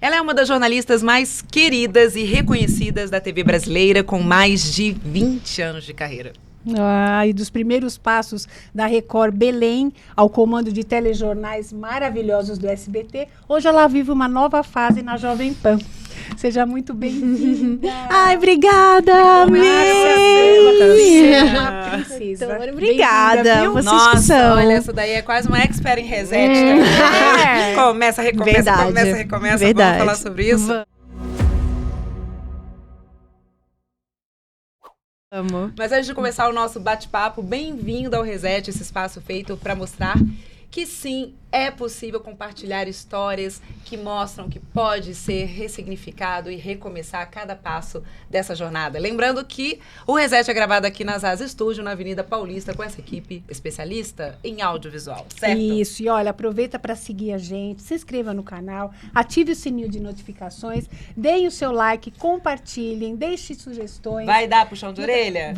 Ela é uma das jornalistas mais queridas e reconhecidas da TV brasileira, com mais de 20 anos de carreira. E dos primeiros passos da Record Belém ao comando de telejornais maravilhosos do SBT, hoje ela vive uma nova fase na Jovem Pan. Seja muito bem-vinda. Ai, obrigada, Uma princesa. Obrigada. Vocês Nossa, que são. olha, essa daí é quase uma expert em reset. Começa, recomeça, Verdade. começa, recomeça. Verdade. Vamos falar sobre isso? Amo. Mas antes de começar o nosso bate-papo, bem-vindo ao Reset, esse espaço feito para mostrar que sim, é possível compartilhar histórias que mostram que pode ser ressignificado e recomeçar a cada passo dessa jornada. Lembrando que o Reset é gravado aqui na Zaz Estúdio, na Avenida Paulista, com essa equipe especialista em audiovisual, certo? Isso, e olha, aproveita para seguir a gente, se inscreva no canal, ative o sininho de notificações, deem o seu like, compartilhem, deixe sugestões. Vai dar puxão de orelha?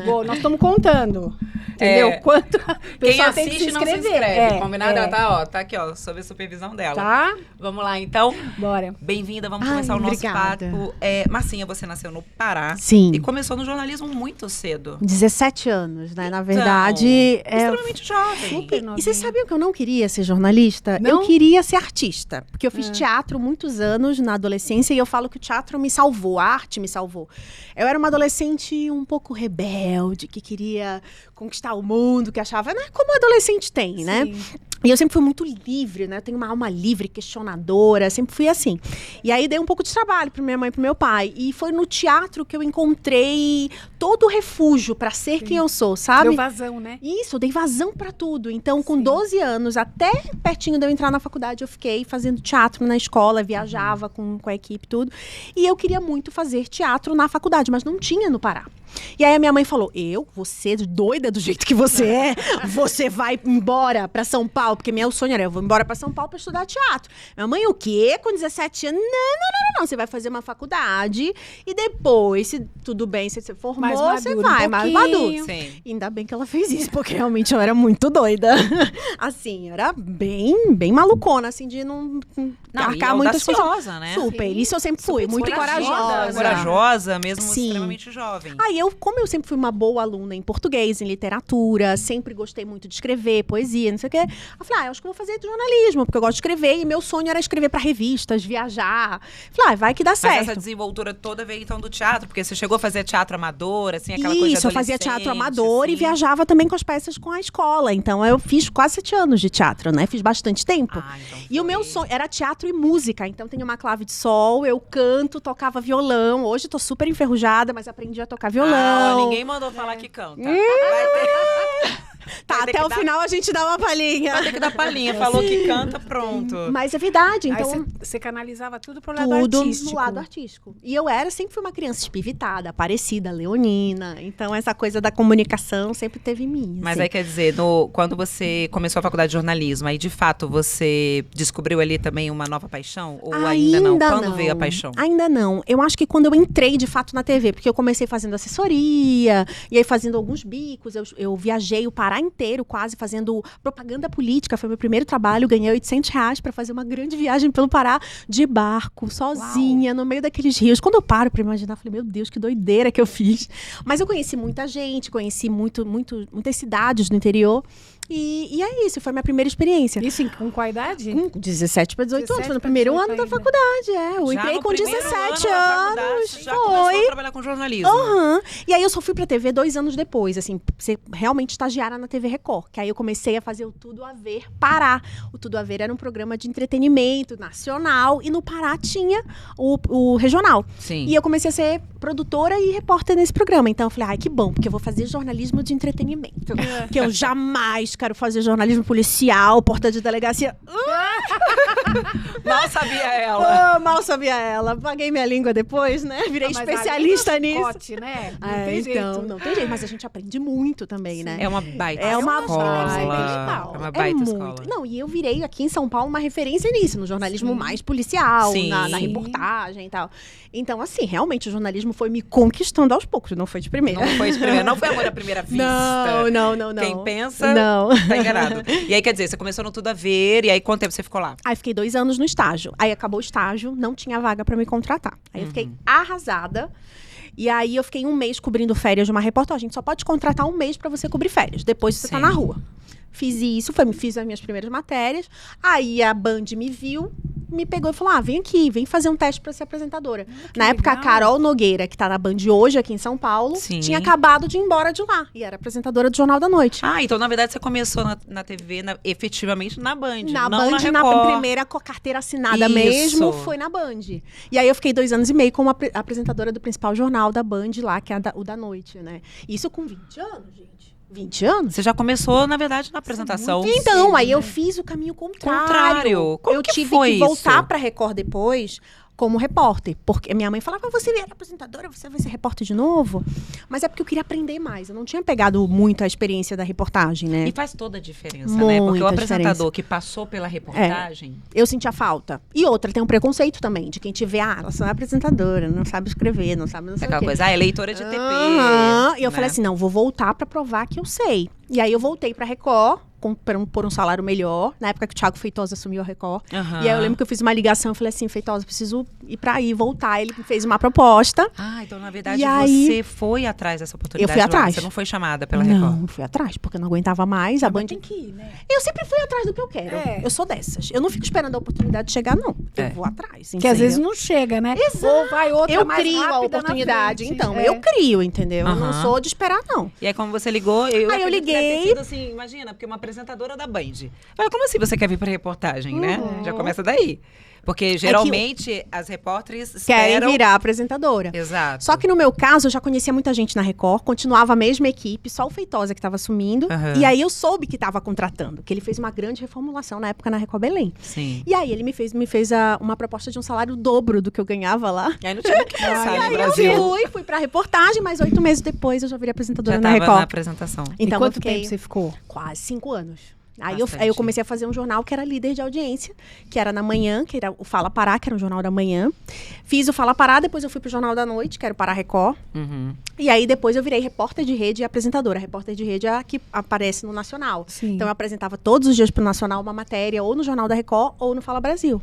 Vou, nós estamos contando, entendeu? Quanto a Quem pessoa tem que assiste se não se inscrever. inscreve, combinado? Ela tá aqui, ó, sob a supervisão dela. Tá? Vamos lá, então. Bora. Bem-vinda, vamos começar o nosso obrigada. papo. Marcinha, você nasceu no Pará. Sim. E começou no jornalismo muito cedo. 17 anos, né? Na Então, verdade, extremamente jovem. Super E novinha. vocês sabiam que eu não queria ser jornalista? Não? Eu queria ser artista. Porque eu fiz teatro muitos anos na adolescência e eu falo que o teatro me salvou, a arte me salvou. Eu era uma adolescente um pouco rebelde, que queria conquistar o mundo, que achava, né, como adolescente tem, né? Sim. E eu sempre fui muito livre, né? Eu tenho uma alma livre, questionadora, sempre fui assim. E aí dei um pouco de trabalho para minha mãe e para meu pai. E foi no teatro que eu encontrei todo o refúgio para ser quem eu sou, sabe? Deu vazão, né? Isso, eu dei vazão pra tudo. Então, com 12 anos, até pertinho de eu entrar na faculdade, eu fiquei fazendo teatro na escola, viajava com a equipe, tudo. E eu queria muito fazer teatro na faculdade, mas não tinha no Pará. E aí a minha mãe falou, você doida do jeito que você é, você vai embora pra São Paulo, porque meu sonho era, eu vou embora pra São Paulo pra estudar teatro. Minha mãe, o quê? Com 17 anos? Não, você vai fazer uma faculdade e depois, se tudo bem, se você formou, Mais você maduro vai, um mais pouquinho. maduro. Sim. Ainda bem que ela fez isso, porque realmente eu era muito doida. Assim, eu era bem malucona, assim, de não arcar muitas coisas. Audaciosa, né? Super, isso eu sempre fui, muito corajosa. Corajosa, mesmo Sim. extremamente jovem. Aí como eu sempre fui uma boa aluna em português, em literatura, sempre gostei muito de escrever, poesia, não sei o quê. Eu falei, eu acho que eu vou fazer jornalismo, porque eu gosto de escrever, e meu sonho era escrever pra revistas, viajar. Falei, vai que dá Mas certo. essa desenvoltura toda veio então do teatro, porque você chegou a fazer teatro amador, assim, aquela coisa de Isso, eu fazia teatro adolescente, amador e assim. viajava também com as peças com a escola. Então, eu fiz quase 7 anos de teatro, né? Fiz bastante tempo. Então E o foi. meu sonho era teatro e música. Então, tenho uma clave de sol, eu canto, tocava violão. Hoje, tô super enferrujada, mas aprendi a tocar violão. Ninguém mandou falar que canta. Tá, vai ter até o que final a gente dá uma palhinha. Vai ter que dar palhinha. Falou que canta, pronto. Mas é verdade, Aí então... você canalizava tudo pro lado Tudo artístico. no lado artístico. E eu sempre fui uma criança espivitada, parecida, leonina. Então, essa coisa da comunicação sempre teve em mim. Mas assim. aí quer dizer, quando você começou a faculdade de jornalismo, aí de fato você descobriu ali também uma nova paixão? Ou ainda não? Quando veio a paixão? Ainda não. Eu acho que quando eu entrei de fato na TV, porque eu comecei fazendo assessoria, e aí fazendo alguns bicos, eu viajei o Pará inteiro quase fazendo propaganda política, foi meu primeiro trabalho, ganhei R$800 para fazer uma grande viagem pelo Pará de barco, sozinha, no meio daqueles rios. Quando eu paro para imaginar, eu falei, meu Deus, que doideira que eu fiz. Mas eu conheci muita gente, conheci muitas cidades do interior. E é isso, foi a minha primeira experiência. Isso com qual idade? Com 17 para 18 anos, foi no 17 primeiro pra ano da 18 faculdade, Eu Já entrei no com primeiro 17 ano da faculdade, anos, você já começou a foi. trabalhar com jornalismo. Aham. E aí eu só fui pra TV 2 anos depois, assim, ser realmente estagiária na TV Record. Que aí eu comecei a fazer o Tudo a Ver Pará. O Tudo a Ver era um programa de entretenimento nacional e no Pará tinha o regional. Sim. E eu comecei a ser produtora e repórter nesse programa. Então eu falei, ai, que bom, porque eu vou fazer jornalismo de entretenimento. Que eu jamais quero fazer jornalismo policial, porta de delegacia. Mal sabia ela. Mal sabia ela. Paguei minha língua depois, né? Virei Mas especialista ali no nisso. Scott, né? Não tem Então, jeito. não tem jeito. Mas a gente aprende muito também, né? É uma baita É uma escola. baita É uma baita muito. escola. Não, e eu virei aqui em São Paulo uma referência nisso, no jornalismo mais policial, Sim. na reportagem e tal. Então, assim, realmente o jornalismo mesmo foi me conquistando aos poucos, não foi de primeira. Não foi de primeira, não foi amor à primeira vista. Não. Quem pensa, Não. tá enganado. E aí, quer dizer, você começou no Tudo a Ver, e aí quanto tempo você ficou lá? Aí fiquei 2 anos no estágio. Aí acabou o estágio, não tinha vaga pra me contratar. Aí eu fiquei arrasada. E aí eu fiquei 1 mês cobrindo férias de uma repórter. A gente só pode contratar 1 mês pra você cobrir férias. Depois você tá na rua. Fiz isso, fiz as minhas primeiras matérias. Aí a Band me viu, me pegou e falou: vem aqui, vem fazer um teste pra ser apresentadora. Na época, a Carol Nogueira, que tá na Band hoje, aqui em São Paulo, tinha acabado de ir embora de lá. E era apresentadora do Jornal da Noite. Então na verdade você começou na TV, efetivamente na Band. Na não Band, na primeira carteira assinada mesmo, foi na Band. E aí eu fiquei 2 anos e meio como apresentadora do principal jornal da Band lá, que é o da noite, né? Isso com 20 anos, gente. 20 anos? Você já começou, na verdade, na apresentação. Então, aí eu fiz o caminho contrário. Como eu que tive foi que voltar isso? pra Record depois como repórter. Porque minha mãe falava: você era apresentadora, você vai ser repórter de novo? Mas é porque eu queria aprender mais. Eu não tinha pegado muito a experiência da reportagem, né? E faz toda a diferença, né? Porque o apresentador que passou pela reportagem... Eu sentia falta. E outra, tem um preconceito também, de quem te vê: ela só é apresentadora, não sabe escrever, não sabe não sei o quê. Aquela coisa, é leitora de TP. E eu falei assim: não, vou voltar pra provar que eu sei. E aí eu voltei pra Record, por um salário melhor. Na época que o Thiago Feitosa assumiu a Record. E aí eu lembro que eu fiz uma ligação, eu falei assim: Feitosa, preciso ir pra aí, voltar. Ele me fez uma proposta. Então na verdade você foi atrás dessa oportunidade. Eu fui atrás. Você não foi chamada pela Record? Não, fui atrás, porque eu não aguentava mais. A Band tem que ir, né? Eu sempre fui atrás do que eu quero. Eu sou dessas. Eu não fico esperando a oportunidade chegar, não. Eu vou atrás. Que às vezes não chega, né? Exato. Ou vai outra eu mais crio a rápida oportunidade. na frente. Então, eu crio, entendeu? Eu não sou de esperar, não. E aí, como você ligou, Aí eu acredito que deve ter liguei. sido assim, imagina, porque uma apresentadora da Band. Olha, como assim você quer vir pra reportagem, né? Já começa daí. Porque geralmente as repórteres esperam... Querem virar apresentadora. Exato. Só que no meu caso, eu já conhecia muita gente na Record, continuava a mesma equipe, só o Feitosa que estava assumindo. E aí eu soube que estava contratando, que ele fez uma grande reformulação na época na Record Belém. Sim. E aí ele me fez uma proposta de um salário dobro do que eu ganhava lá. E aí não tinha o que pensar no Aí Brasil. eu fui pra reportagem, mas 8 meses depois eu já virei apresentadora Já na tava Record. na apresentação. Então, e quanto eu fiquei tempo você ficou? quase 5 anos. Aí Bastante. eu comecei a fazer um jornal que era líder de audiência, que era na manhã, que era o Fala Pará, que era um jornal da manhã. Fiz o Fala Pará, depois eu fui pro Jornal da Noite, que era o Pará Record. E aí depois eu virei repórter de rede e apresentadora. Repórter de rede é a que aparece no Nacional. Sim. Então eu apresentava todos os dias pro Nacional uma matéria, ou no Jornal da Record, ou no Fala Brasil.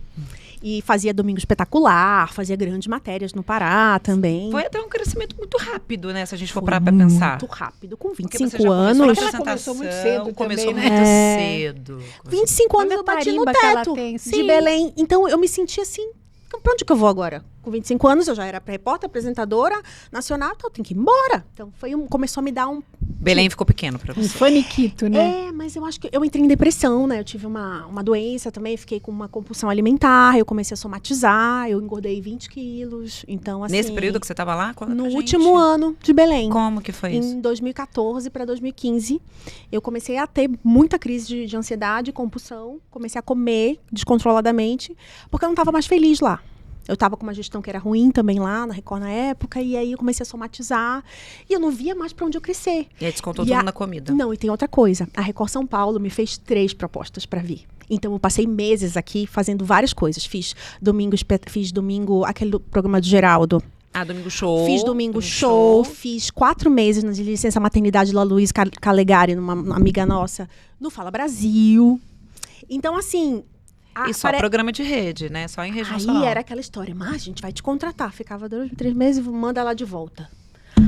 E fazia Domingo Espetacular, fazia grandes matérias no Pará também. Foi até um crescimento muito rápido, né? Se a gente for parar pra pensar. Muito rápido, com Porque você 25 já anos. começou na Ela começou muito cedo começou também, muito né? cedo. 25 anos Olha eu a bati no tarimba que ela teto tem. de Sim. Belém. Então eu me senti assim, pra onde que eu vou agora? Com 25 anos eu já era repórter, apresentadora nacional, então eu tenho que ir embora. Então começou a me dar um... Belém ficou pequeno pra Um você. faniquito, né? Mas eu acho que eu entrei em depressão, né? Eu tive uma doença também, fiquei com uma compulsão alimentar, eu comecei a somatizar, eu engordei 20 quilos. Então, assim... Nesse período que você tava lá? Conta No pra gente. último ano de Belém. Como que foi isso? Em 2014 para 2015, eu comecei a ter muita crise de ansiedade, compulsão. Comecei a comer descontroladamente, porque eu não estava mais feliz lá. Eu estava com uma gestão que era ruim também lá, na Record na época, e aí eu comecei a somatizar, e eu não via mais para onde eu crescer. E aí descontou tudo na comida. Não, e tem outra coisa. A Record São Paulo me fez 3 propostas para vir. Então, eu passei meses aqui fazendo várias coisas. Fiz domingo, aquele programa do Geraldo. Domingo Show. Fiz domingo show, fiz 4 meses de licença maternidade lá, Luiz Calegari, uma amiga nossa, no Fala Brasil. Então, assim... E só programa de rede, né? Só em região Aí nacional. era aquela história, mas a gente vai te contratar. Ficava 2, 3 meses e manda ela de volta.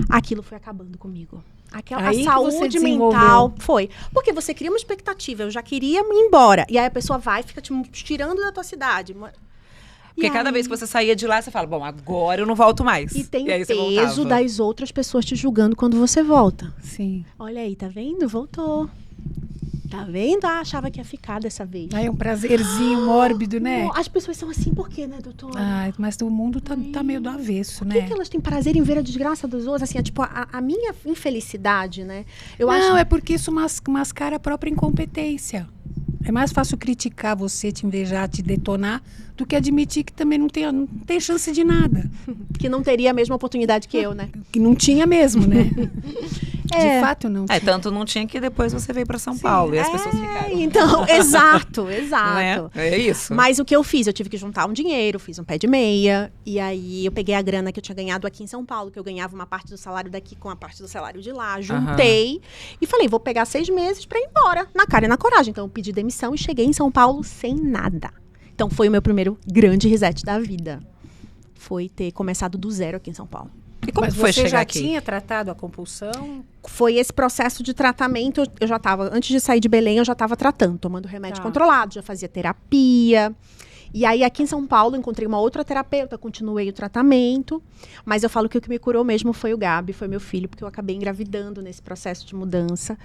Aquilo foi acabando comigo. A Aí que você saúde desenvolveu. mental foi. Porque você cria uma expectativa, eu já queria ir embora. E aí a pessoa vai e fica te tirando da tua cidade. Porque cada vez que você saía de lá, você fala, bom, agora eu não volto mais. E tem aí o você peso voltava. das outras pessoas te julgando quando você volta. Sim. Olha aí, tá vendo? Voltou. Tá vendo? Achava que ia ficar dessa vez. Aí é um prazerzinho mórbido, né? As pessoas são assim, por quê, né, doutora? Mas o mundo tá meio do avesso, Por né? que elas têm prazer em ver a desgraça dos outros? Assim, tipo, a minha infelicidade, né? Eu Não, acho... é porque isso mascara a própria incompetência. É mais fácil criticar você, te invejar, te detonar, do que admitir que também não tem chance de nada. que não teria a mesma oportunidade que eu, né? Que não tinha mesmo, né? De fato, não tinha. Tanto não tinha que depois você veio pra São Paulo e as pessoas ficaram. Então, exato. Né? É isso. Mas o que eu fiz? Eu tive que juntar um dinheiro, fiz um pé de meia, e aí eu peguei a grana que eu tinha ganhado aqui em São Paulo, que eu ganhava uma parte do salário daqui com a parte do salário de lá, juntei e falei, vou pegar 6 meses pra ir embora, na cara e na coragem. Então eu pedi demissão e cheguei em São Paulo sem nada. Então foi o meu primeiro grande reset da vida. Foi ter começado do zero aqui em São Paulo. E como Mas foi você chegar já aqui? tinha tratado a compulsão? Foi esse processo de tratamento, eu já estava, antes de sair de Belém, eu já estava tratando, tomando remédio controlado, já fazia terapia. E aí, aqui em São Paulo, encontrei uma outra terapeuta, continuei o tratamento. Mas eu falo que o que me curou mesmo foi o Gabi, foi meu filho, porque eu acabei engravidando nesse processo de mudança.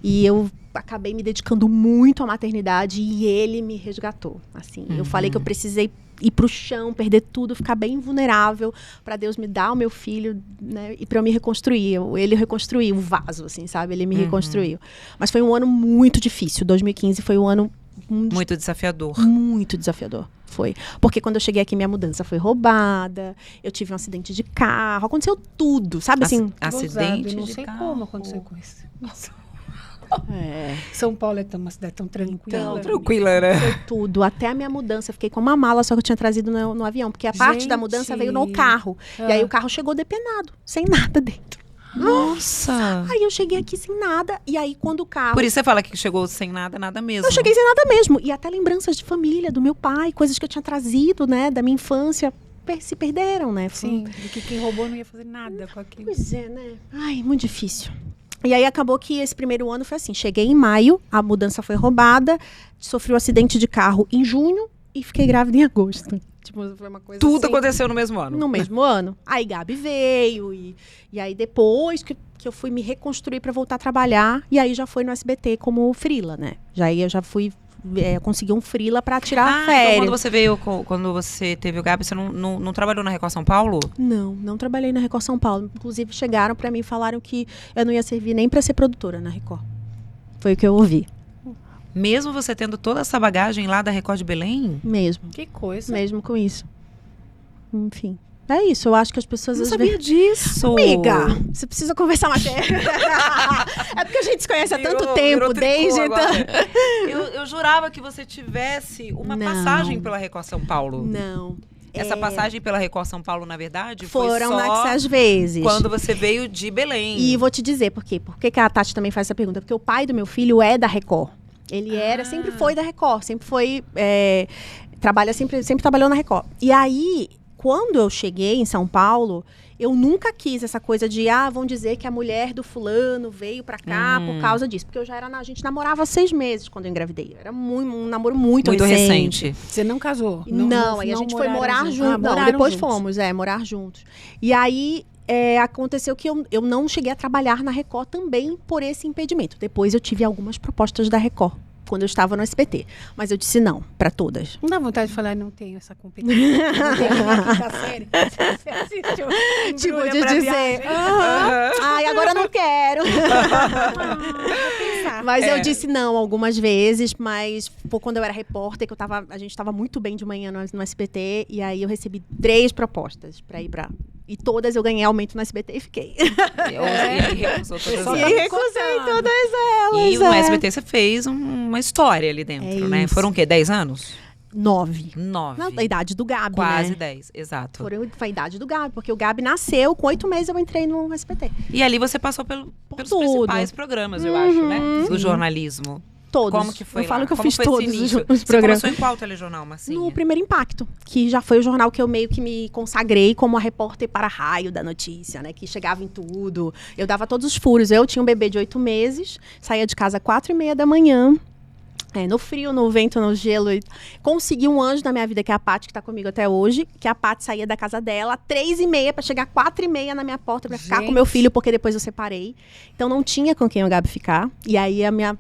E eu acabei me dedicando muito à maternidade e ele me resgatou. Assim, eu falei que eu precisei ir pro chão, perder tudo, ficar bem vulnerável para Deus me dar o meu filho, né, e para eu me reconstruir. Ele reconstruiu o vaso, assim, sabe? Ele me reconstruiu. Mas foi um ano muito difícil. 2015 foi um ano muito desafiador. Muito desafiador. Foi. Porque quando eu cheguei aqui, minha mudança foi roubada, eu tive um acidente de carro, aconteceu tudo, sabe assim? Acidente Não de sei carro. como aconteceu com isso. São Paulo é uma cidade tão tranquila. Tranquila, né? Foi tudo. Até a minha mudança. Eu fiquei com uma mala só que eu tinha trazido no avião. Porque a parte da mudança veio no carro. E aí o carro chegou depenado, sem nada dentro. Nossa! Aí eu cheguei aqui sem nada. E aí quando o carro... Por isso você fala que chegou sem nada, nada mesmo. Eu cheguei sem nada mesmo. E até lembranças de família, do meu pai, coisas que eu tinha trazido, né, da minha infância, se perderam, né? Sim, de que quem roubou não ia fazer nada com aquilo. Pois é, né? Ai, muito difícil. E aí acabou que esse primeiro ano foi assim, cheguei em maio, a mudança foi roubada, sofri um acidente de carro em junho e fiquei grávida em agosto. Tipo, foi uma coisa Tudo assim, aconteceu no mesmo ano. no mesmo ano. Aí Gabi veio e aí depois que eu fui me reconstruir para voltar a trabalhar, e aí já foi no SBT como freela, né? Aí eu já fui consegui um freela para tirar férias. Então quando você veio, quando você teve o Gabi, você não trabalhou na Record São Paulo? Não trabalhei na Record São Paulo. Inclusive chegaram para mim e falaram que eu não ia servir nem para ser produtora na Record. Foi o que eu ouvi. Mesmo você tendo toda essa bagagem lá da Record de Belém? Mesmo. Que coisa. Mesmo com isso. Enfim. É isso, eu acho que as pessoas... Eu não sabia disso. Amiga, você precisa conversar mais. É porque a gente se conhece há tanto tempo, desde... Eu jurava que você tivesse uma passagem pela Record São Paulo. Não. Essa passagem pela Record São Paulo, na verdade, foram foi só às vezes. quando você veio de Belém. E vou te dizer por quê. Por que a Tati também faz essa pergunta? Porque o pai do meu filho é da Record. Ele sempre foi da Record, sempre foi... sempre trabalhou na Record. E aí... Quando eu cheguei em São Paulo, eu nunca quis essa coisa de, vão dizer que a mulher do fulano veio pra cá por causa disso. Porque eu já era, a gente namorava 6 meses quando eu engravidei. Era um namoro muito recente. Você não casou? Não, aí a gente foi morar juntos. Não, depois fomos, morar juntos. E aí... aconteceu que eu não cheguei a trabalhar na Record também por esse impedimento. Depois eu tive algumas propostas da Record, quando eu estava no SBT. Mas eu disse não, para todas. Não dá vontade de falar, não tenho essa competência. Não tenho a quinta série. Você assistiu. Tipo, de dizer, ai, agora eu não quero. Mas eu disse não algumas vezes, mas quando eu era repórter, que a gente estava muito bem de manhã no SBT, e aí eu recebi 3 propostas para ir para... E todas eu ganhei aumento no SBT e fiquei. E recusou todas elas. E recusei todas elas. E no SBT você fez uma história ali dentro, né? Isso. Foram o quê? 10 anos? 9. 9. Na idade do Gabi, Quase né? 10, exato. Foi a idade do Gabi, porque o Gabi nasceu, com 8 meses eu entrei no SBT. E ali você passou pelos tudo. principais programas, eu acho, né? Do jornalismo. Todos. Como que foi Eu falo que eu Como fiz foi todos esse os início? programas. Você começou em qual telejornal, Marcinha? No Primeiro Impacto, que já foi o jornal que eu meio que me consagrei como a repórter para-raio da notícia, né? Que chegava em tudo. Eu dava todos os furos. Eu tinha um bebê de 8 meses, saía de casa às 4h30 da manhã. No frio, no vento, no gelo. Consegui um anjo na minha vida, que é a Paty, que tá comigo até hoje. Que a Paty saía da casa dela às 3h30 para chegar às 4h30 na minha porta para ficar com meu filho, porque depois eu separei. Então não tinha com quem o Gabi ficar. E aí a minha...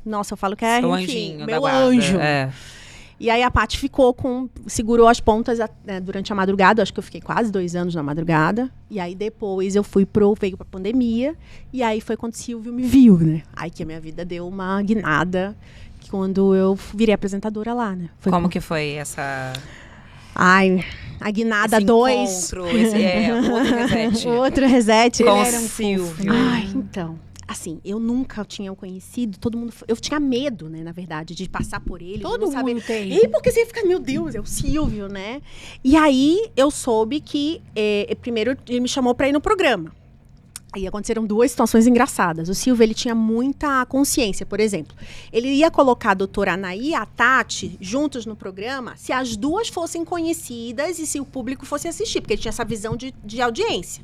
Nossa, eu falo que Seu enfim, anjinho meu da guarda. anjo. É. E aí a Paty segurou as pontas durante a madrugada. Acho que eu fiquei quase 2 anos na madrugada. E aí depois eu veio pra pandemia. E aí foi quando o Silvio me viu, né? Aí que a minha vida deu uma guinada. Quando eu virei apresentadora lá, né? Como que foi essa... Ai, a Guinada 2. Outro reset. Outro reset. Com Ele era um Silvio. Ai, então. Assim, eu nunca tinha o conhecido, todo mundo... Eu tinha medo, né, na verdade, de passar por ele. Todo não saber. mundo tem. E porque você ia ficar, meu Deus, é o Silvio, né? E aí, eu soube que, primeiro, ele me chamou pra ir no programa. Aí aconteceram 2 situações engraçadas. O Silvio, ele tinha muita consciência, por exemplo. Ele ia colocar a doutora Anaí e a Tati juntos no programa se as duas fossem conhecidas e se o público fosse assistir, porque ele tinha essa visão de audiência.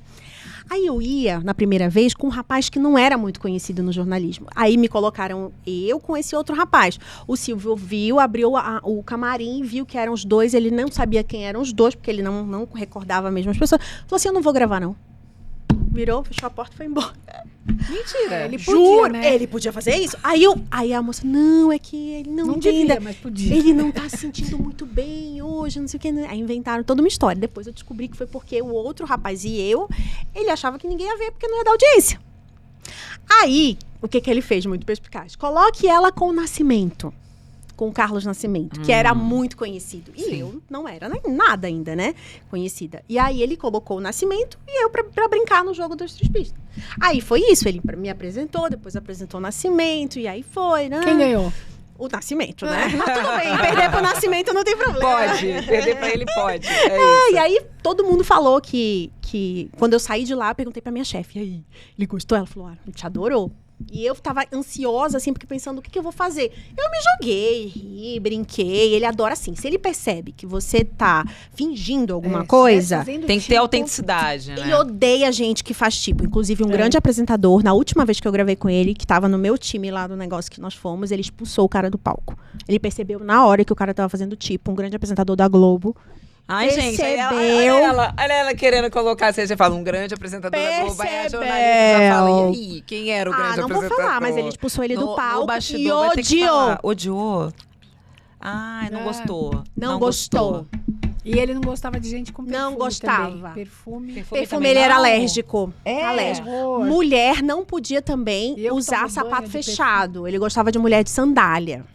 Aí eu ia, na primeira vez, com um rapaz que não era muito conhecido no jornalismo. Aí me colocaram eu com esse outro rapaz. O Silvio viu, abriu o camarim, viu que eram os dois. Ele não sabia quem eram os dois, porque ele não recordava mesmo as pessoas. Falou assim, eu não vou gravar, não. Virou, fechou a porta e foi embora. Mentira. Ele podia, Juro, né? ele podia fazer isso. Aí a moça, não, é que ele Não devia, mas podia. Ele não tá se sentindo muito bem hoje, não sei o que. Aí inventaram toda uma história. Depois eu descobri que foi porque o outro rapaz e ele achava que ninguém ia ver porque não ia dar audiência. Aí, o que ele fez muito perspicaz? Coloque ela com o Nascimento. Com o Carlos Nascimento, que era muito conhecido. E Sim. eu não era nada ainda, né? Conhecida. E aí ele colocou o Nascimento e eu pra brincar no jogo dos 3 pistas. Aí foi isso, ele me apresentou, depois apresentou o Nascimento, e aí foi, né? Quem ganhou? O Nascimento, né? Mas tudo bem, perder pro Nascimento não tem problema. Pode, perder pra ele pode. É isso. E aí todo mundo falou que quando eu saí de lá, eu perguntei pra minha chefe, e aí, ele gostou? Ela falou, ele te adorou. E eu tava ansiosa, assim, porque pensando, o que eu vou fazer? Eu me joguei, ri, brinquei. Ele adora, assim, se ele percebe que você tá fingindo alguma coisa... Tem que ter autenticidade, né? Ele odeia gente que faz tipo. Inclusive, um grande apresentador, na última vez que eu gravei com ele, que tava no meu time lá do negócio que nós fomos, ele expulsou o cara do palco. Ele percebeu na hora que o cara tava fazendo tipo, um grande apresentador da Globo. Ai, gente, Percebeu. olha ela querendo colocar, você fala, um grande apresentador da Globo, aí a jornalista já fala, e aí, quem era o grande não apresentador? vou falar, mas ele expulsou ele do palco no bastidor e vai ter que odiou. falar. Odiou? Ai, não gostou. Não gostou. E ele não gostava de gente com perfume Não gostava. também. Perfume. Perfume também ele era não? alérgico. É? Alérgico. Horror. Mulher não podia também Eu usar tomo sapato banho de fechado. Ele gostava de mulher de sandália.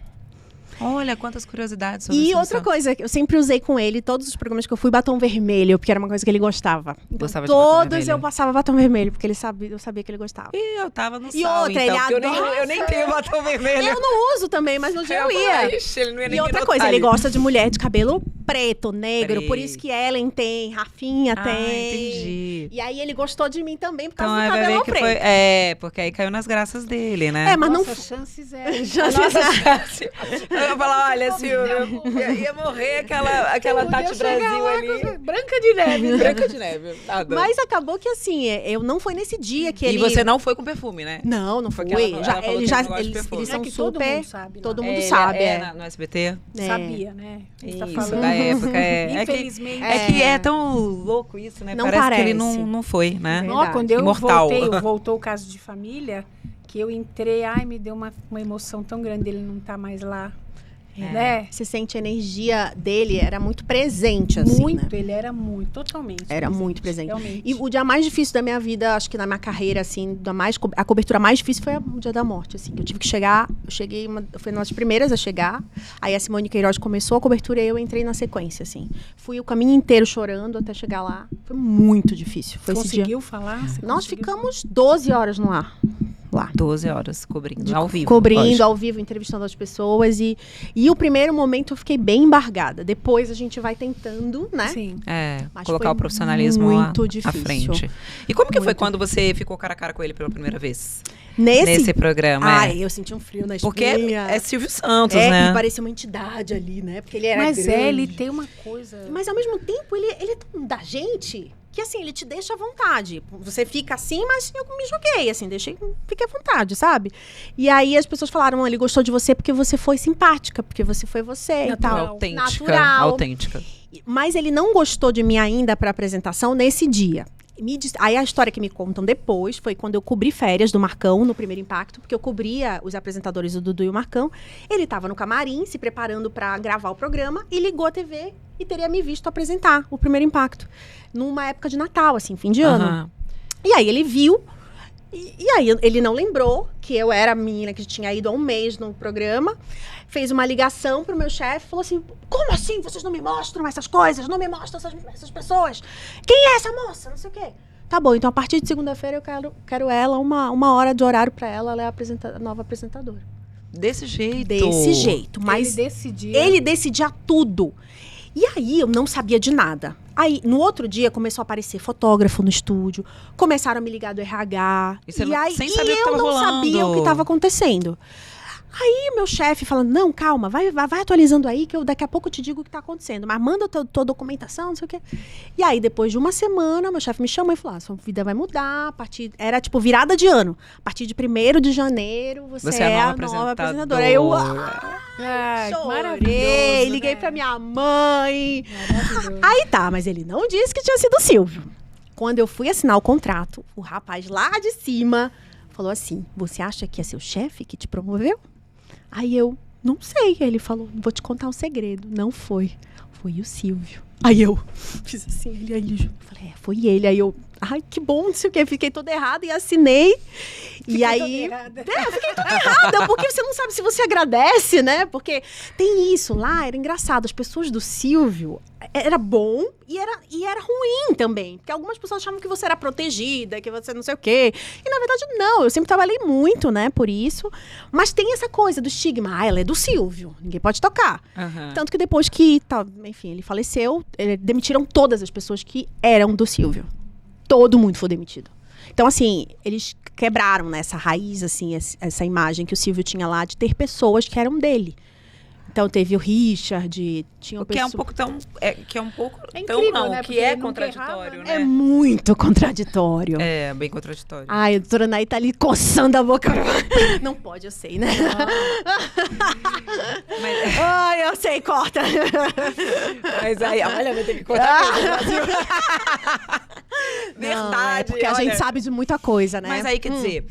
Olha, quantas curiosidades sobre E esse outra assunto. coisa, eu sempre usei com ele, todos os programas que eu fui, batom vermelho, porque era uma coisa que ele gostava. Então, Gostava de batom todos vermelho. eu passava batom vermelho, porque eu sabia que ele gostava. Ih, eu tava no E sal, outra, então, ele porque eu nem tenho batom vermelho. Eu não uso também, mas no dia eu ia. Ixi, ele não ia nem E outra me coisa, notar ele ali. gosta de mulher de cabelo preto, negro, Preto. por isso que Ellen tem, Rafinha Ah, tem. entendi. E aí ele gostou de mim também por Então, causa do vai cabelo ver que preto. foi... É, porque aí caiu nas graças dele, né? É, mas não Nossas chances é... Nossa, eu ia falar, olha, Silvio, ia morrer aquela Tati Brasil ali. Branca de neve. Branca de neve. Nada. Mas acabou que assim, eu não foi nesse dia que E ele... você não foi com perfume, né? Não foi. Porque ela falou que Eles ele não gosta de eles perfume. são É que todo super... mundo sabe, Todo né? mundo Ele sabe, no SBT. É. Sabia, né? A gente tá Isso, falando. da época. É que, Infelizmente. é que é tão louco isso, né? Não parece que ele parece. não foi, né? É. Ó, quando eu Imortal. voltou o caso de família, que eu entrei, me deu uma emoção tão grande dele não estar mais lá. Né? Você sente a energia dele, era muito presente, assim, Muito, né? ele era muito, totalmente. Era muito presente. Realmente. E o dia mais difícil da minha vida, acho que na minha carreira, assim, a cobertura mais difícil foi o dia da morte, assim. Eu tive que chegar, eu fui uma das primeiras a chegar, aí a Simone Queiroz começou a cobertura e eu entrei na sequência, assim. Fui o caminho inteiro chorando até chegar lá. Foi muito difícil. Foi esse dia. Conseguiu falar? Você Nós conseguiu? ficamos 12 horas no ar. Lá. 12 horas cobrindo, ao vivo. Cobrindo, lógico. ao vivo, entrevistando as pessoas. E o primeiro momento eu fiquei bem embargada. Depois a gente vai tentando, né? Sim. É, Mas colocar foi o profissionalismo muito à difícil. frente. E como que foi Muito. quando você ficou cara a cara com ele pela primeira vez? Nesse programa, Ai, eu senti um frio na Porque espinha. é Silvio Santos, que né? parecia uma entidade ali, né? Porque ele era Mas grande. ele tem uma coisa... Mas ao mesmo tempo, ele é tão da gente que assim, ele te deixa à vontade. Você fica assim, mas eu me joguei, assim, fiquei à vontade, sabe? E aí as pessoas falaram, ele gostou de você porque você foi simpática, porque você foi você e tal. Autêntica. Mas ele não gostou de mim ainda para apresentação nesse dia. Aí a história que me contam depois foi quando eu cobri férias do Marcão no Primeiro Impacto, porque eu cobria os apresentadores, o Dudu e o Marcão. Ele estava no camarim, se preparando para gravar o programa, e ligou a TV e teria me visto apresentar o Primeiro Impacto. Numa época de Natal, assim, fim de ano. E aí ele viu, E aí ele não lembrou que eu era a menina que tinha ido há um mês no programa. Fez uma ligação pro meu chefe e falou assim, como assim? Vocês não me mostram essas coisas? Não me mostram essas pessoas? Quem é essa moça? Não sei o quê. Tá bom, então a partir de segunda-feira eu quero ela, uma hora de horário pra ela é a nova apresentadora. Desse jeito? Desse jeito. Mas ele decidia tudo. E aí eu não sabia de nada. Aí, no outro dia, começou a aparecer fotógrafo no estúdio. Começaram a me ligar do RH. E, sem e saber o que eu tava não rolando. sabia o que estava acontecendo. Aí, meu chefe falando, não, calma, vai atualizando aí, que eu daqui a pouco te digo o que tá acontecendo. Mas manda tua documentação, não sei o quê. E aí, depois de uma semana, meu chefe me chamou e falou, sua vida vai mudar. Era, tipo, virada de ano. A partir de 1º de janeiro, você é a nova apresentadora. Aí eu... chorei, liguei pra minha mãe. Aí tá, mas ele não disse que tinha sido o Silvio. Quando eu fui assinar o contrato, o rapaz lá de cima falou assim, você acha que é seu chefe que te promoveu? Aí eu, não sei. Aí ele falou, vou te contar um segredo. Não foi. Foi o Silvio. Aí eu fiz assim, eu falei, foi ele. Aí eu, ai, que bom, não sei o quê. Fiquei toda errada e assinei. E aí, eu fiquei toda errada, porque você não sabe se você agradece, né? Porque tem isso lá, era engraçado. As pessoas do Silvio, era bom e era ruim também. Porque algumas pessoas achavam que você era protegida, que você não sei o quê. E na verdade, não. Eu sempre trabalhei muito, né, por isso. Mas tem essa coisa do estigma. Ela é do Silvio, ninguém pode tocar. Uhum. Tanto que depois que, enfim, ele faleceu, demitiram todas as pessoas que eram do Silvio. Todo mundo foi demitido. Então, assim, eles quebraram nessa raiz, assim, essa imagem que o Silvio tinha lá de ter pessoas que eram dele. Então, teve o Richard, tinha que é um pouco tão... que é um pouco... É incrível, tão não, né? que Porque é nunca contraditório, errava, né? É muito contraditório. É, bem contraditório. Ai, a doutora Naí tá ali coçando a boca. Não pode, eu sei, né? Mas, Ai, eu sei, corta. mas aí, olha, vai ter que cortar mesmo, Brasil. Verdade. Porque a gente sabe de muita coisa, né? Mas aí, quer dizer,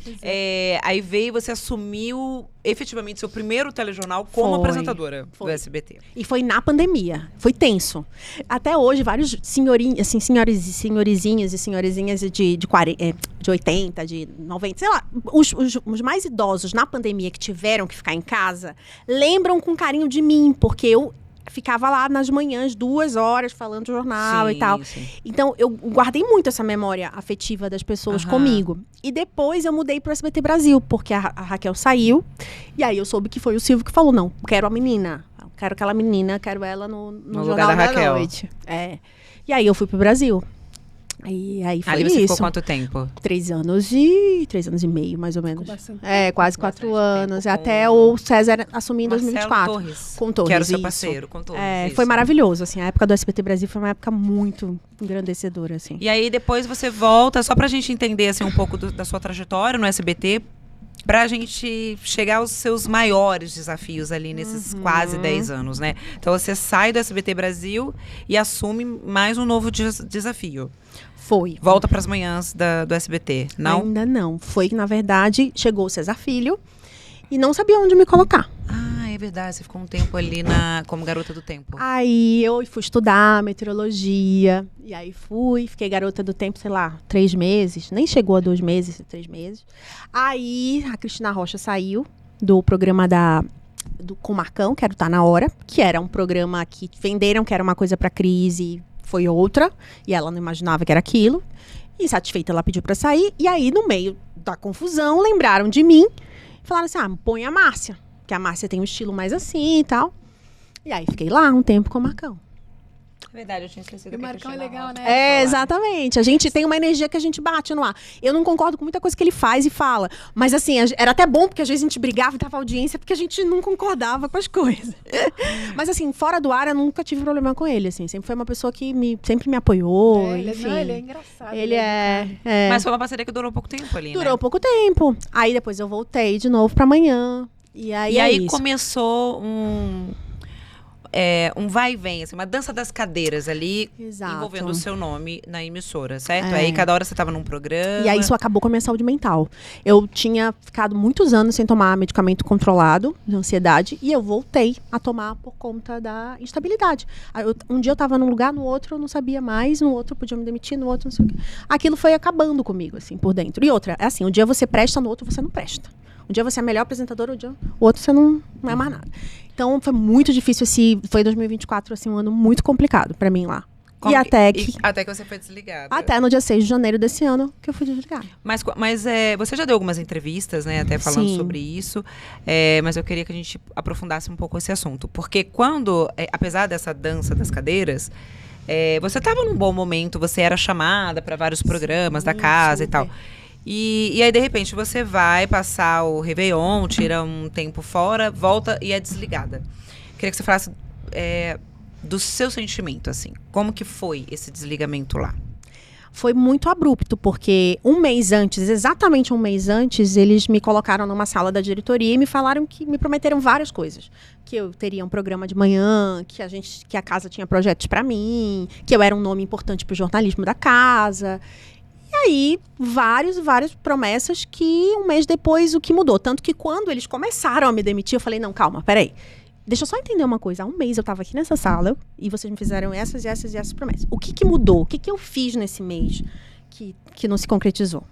aí veio, você assumiu efetivamente seu primeiro telejornal como apresentadora do SBT. E foi na pandemia. Foi tenso. Até hoje, vários senhorizinhos e senhorizinhas de 80, de 90, sei lá, os mais idosos na pandemia que tiveram que ficar em casa, lembram com carinho de mim, porque eu ficava lá nas manhãs 2 horas falando jornal e tal. Sim. Então, eu guardei muito essa memória afetiva das pessoas comigo. E depois eu mudei pro SBT Brasil, porque a Raquel saiu. E aí eu soube que foi o Silvio que falou, não, quero a menina. Quero aquela menina, quero ela no Jornal da Noite. É. E aí eu fui pro Brasil. Aí foi Ali isso. você ficou quanto tempo? 3 anos e meio, mais ou menos. Quase 4 anos. Tempo até o César assumir em 2024. Torres, com Torres, que era o seu isso. parceiro, com Torres. Foi maravilhoso, assim. A época do SBT Brasil foi uma época muito engrandecedora, assim. E aí depois você volta, só pra gente entender assim, um pouco da sua trajetória no SBT, pra gente chegar aos seus maiores desafios ali nesses quase 10 anos, né? Então você sai do SBT Brasil e assume mais um novo desafio. Foi. Volta pras manhãs do SBT, não? Ainda não. Foi que, na verdade, chegou o César Filho e não sabia onde me colocar. Ah, é verdade. Você ficou um tempo ali como garota do tempo. Aí eu fui estudar meteorologia. E aí fiquei garota do tempo, sei lá, 3 meses. Nem chegou a 2 meses, 3 meses. Aí a Cristina Rocha saiu do programa com o Marcão, que era o Tá Na Hora, que era um programa que venderam que era uma coisa pra Cris e foi outra. E ela não imaginava que era aquilo. Insatisfeita, ela pediu pra sair. E aí, no meio da confusão, lembraram de mim. Falaram assim, põe a Márcia. Que a Márcia tem um estilo mais assim e tal. E aí, fiquei lá um tempo com o Marcão. É verdade, eu tinha esquecido. O Marcão é legal, né? Exatamente. A gente tem uma energia que a gente bate no ar. Eu não concordo com muita coisa que ele faz e fala. Mas assim, era até bom, porque às vezes a gente brigava e dava audiência, porque a gente não concordava com as coisas. Mas assim, fora do ar, eu nunca tive problema com ele, assim. Sempre foi uma pessoa que sempre me apoiou, enfim. Ele é engraçado. Ele é. Mas foi uma parceria que durou pouco tempo ali, Durou pouco tempo. Aí depois eu voltei de novo pra manhã. E aí começou um vai e vem, assim, uma dança das cadeiras ali, Exato. envolvendo o seu nome na emissora, certo? É. Aí cada hora você tava num programa. E aí isso acabou com a minha saúde mental. Eu tinha ficado muitos anos sem tomar medicamento controlado de ansiedade e eu voltei a tomar por conta da instabilidade. Um dia eu tava num lugar, no outro eu não sabia mais, no outro eu podia me demitir, no outro não sei o quê. Aquilo foi acabando comigo, assim, por dentro. E outra, é assim, um dia você presta, no outro você não presta. Um dia você é melhor apresentador, o outro você não é mais nada. Então foi muito difícil, foi 2024, assim, um ano muito complicado pra mim lá. Até que você foi desligada. Até no dia 6 de janeiro desse ano que eu fui desligada. Mas você já deu algumas entrevistas, né? Até falando sobre isso. Mas eu queria que a gente aprofundasse um pouco esse assunto. Porque quando, apesar dessa dança das cadeiras, você estava num bom momento, você era chamada para vários programas da casa e tal. E aí, de repente, você vai passar o Réveillon, tira um tempo fora, volta e é desligada. Queria que você falasse do seu sentimento, assim. Como que foi esse desligamento lá? Foi muito abrupto, porque exatamente um mês antes, eles me colocaram numa sala da diretoria e me prometeram várias coisas. Que eu teria um programa de manhã, que a casa tinha projetos para mim, que eu era um nome importante para o jornalismo da casa. E aí, várias promessas que um mês depois o que mudou. Tanto que quando eles começaram a me demitir, eu falei, não, calma, peraí. Deixa eu só entender uma coisa. Há um mês eu estava aqui nessa sala e vocês me fizeram essas promessas. O que mudou? O que eu fiz nesse mês que não se concretizou?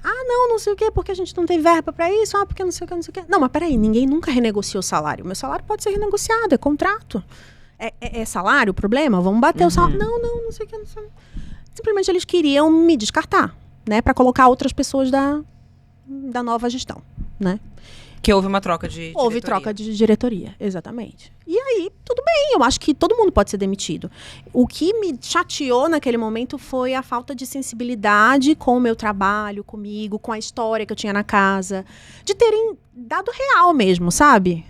Não sei o quê, porque a gente não tem verba para isso. Porque não sei o quê. Não, mas peraí, ninguém nunca renegociou o salário. Meu salário pode ser renegociado, é contrato. É salário o problema? Vamos bater o salário. Não sei o quê, não sei o quê. Simplesmente eles queriam me descartar, né? Para colocar outras pessoas da nova gestão, né? Que houve uma troca de diretoria. Houve troca de diretoria, exatamente. E aí, tudo bem, eu acho que todo mundo pode ser demitido. O que me chateou naquele momento foi a falta de sensibilidade com o meu trabalho, comigo, com a história que eu tinha na casa. De terem dado real mesmo, sabe?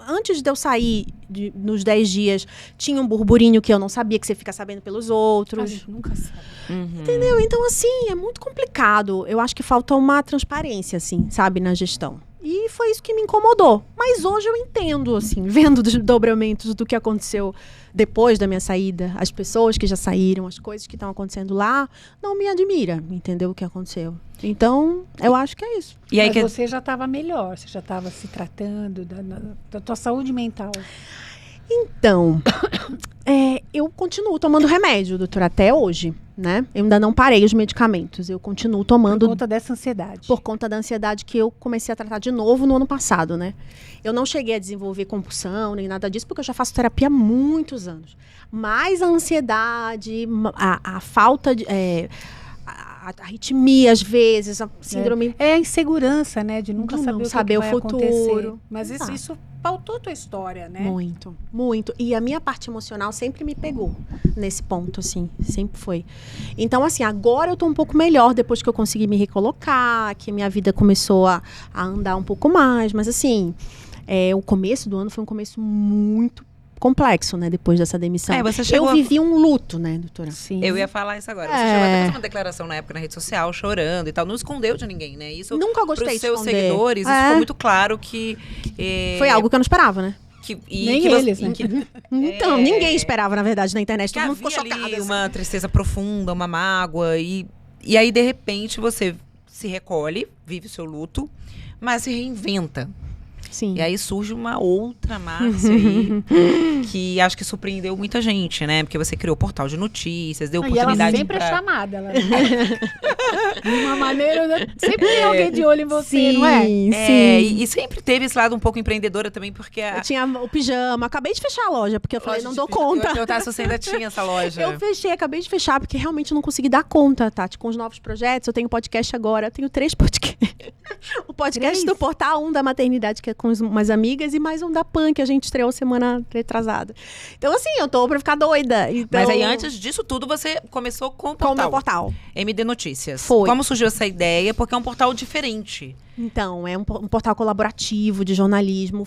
Antes de eu sair, nos 10 dias, tinha um burburinho que eu não sabia, que você fica sabendo pelos outros. A gente nunca sabe. Uhum. Entendeu? Então, assim, é muito complicado. Eu acho que falta uma transparência, assim, sabe, na gestão. E foi isso que me incomodou. Mas hoje eu entendo, assim, vendo os desdobramentos do que aconteceu depois da minha saída, as pessoas que já saíram, as coisas que estão acontecendo lá, não me admira, entendeu, o que aconteceu. Então, eu acho que é isso. E aí você já estava melhor, você já estava se tratando da tua saúde mental. Então, eu continuo tomando remédio, doutora, até hoje, né? Eu ainda não parei os medicamentos, eu continuo tomando... Por conta dessa ansiedade. Por conta da ansiedade que eu comecei a tratar de novo no ano passado, né? Eu não cheguei a desenvolver compulsão, nem nada disso, porque eu já faço terapia há muitos anos. Mas a ansiedade, a falta de... a arritmia, às vezes, a síndrome... É a insegurança, né? De nunca saber o que vai futuro. Acontecer. Mas isso pautou tua história, né? Muito, muito. E a minha parte emocional sempre me pegou nesse ponto, assim. Sempre foi. Então, assim, agora eu tô um pouco melhor depois que eu consegui me recolocar, que minha vida começou a andar um pouco mais. Mas, assim, o começo do ano foi um começo muito complexo, né? Depois dessa demissão. Eu vivi um luto, né, doutora? Sim. Eu ia falar isso agora. Você chegou até a fazer uma declaração na época na rede social, chorando e tal. Não escondeu de ninguém, né? Isso, nunca gostei de esconder. Pros seus seguidores, isso ficou muito claro que... Foi algo que eu não esperava, né? Nem eles, né? Então, ninguém esperava, na verdade, na internet. Todo mundo ficou chocado. Ali uma tristeza profunda, uma mágoa. E aí, de repente, você se recolhe, vive o seu luto, mas se reinventa. Sim. E aí surge uma outra Márcia aí, que acho que surpreendeu muita gente, né? Porque você criou o portal de notícias, deu oportunidade ela sempre é chamada. Ela... De uma maneira, sempre tem alguém de olho em você, sim, não é? Sim. E sempre teve esse lado um pouco empreendedora também, porque... Eu tinha o pijama, acabei de fechar a loja, porque eu falei, não dou conta. Se você ainda tinha essa loja. Eu fechei, acabei de fechar, porque realmente eu não consegui dar conta, Tati, com os novos projetos. Eu tenho podcast agora, eu tenho 3 podcasts. O podcast 3? Do Portal, um da maternidade, que é com umas amigas, e mais um da PAN, que a gente estreou semana retrasada. Então, assim, eu tô pra ficar doida. Então... Mas aí, antes disso tudo, você começou com o portal. Com o meu portal. MD Notícias. Foi. Como surgiu essa ideia? Porque é um portal diferente. Então, é um portal colaborativo de jornalismo.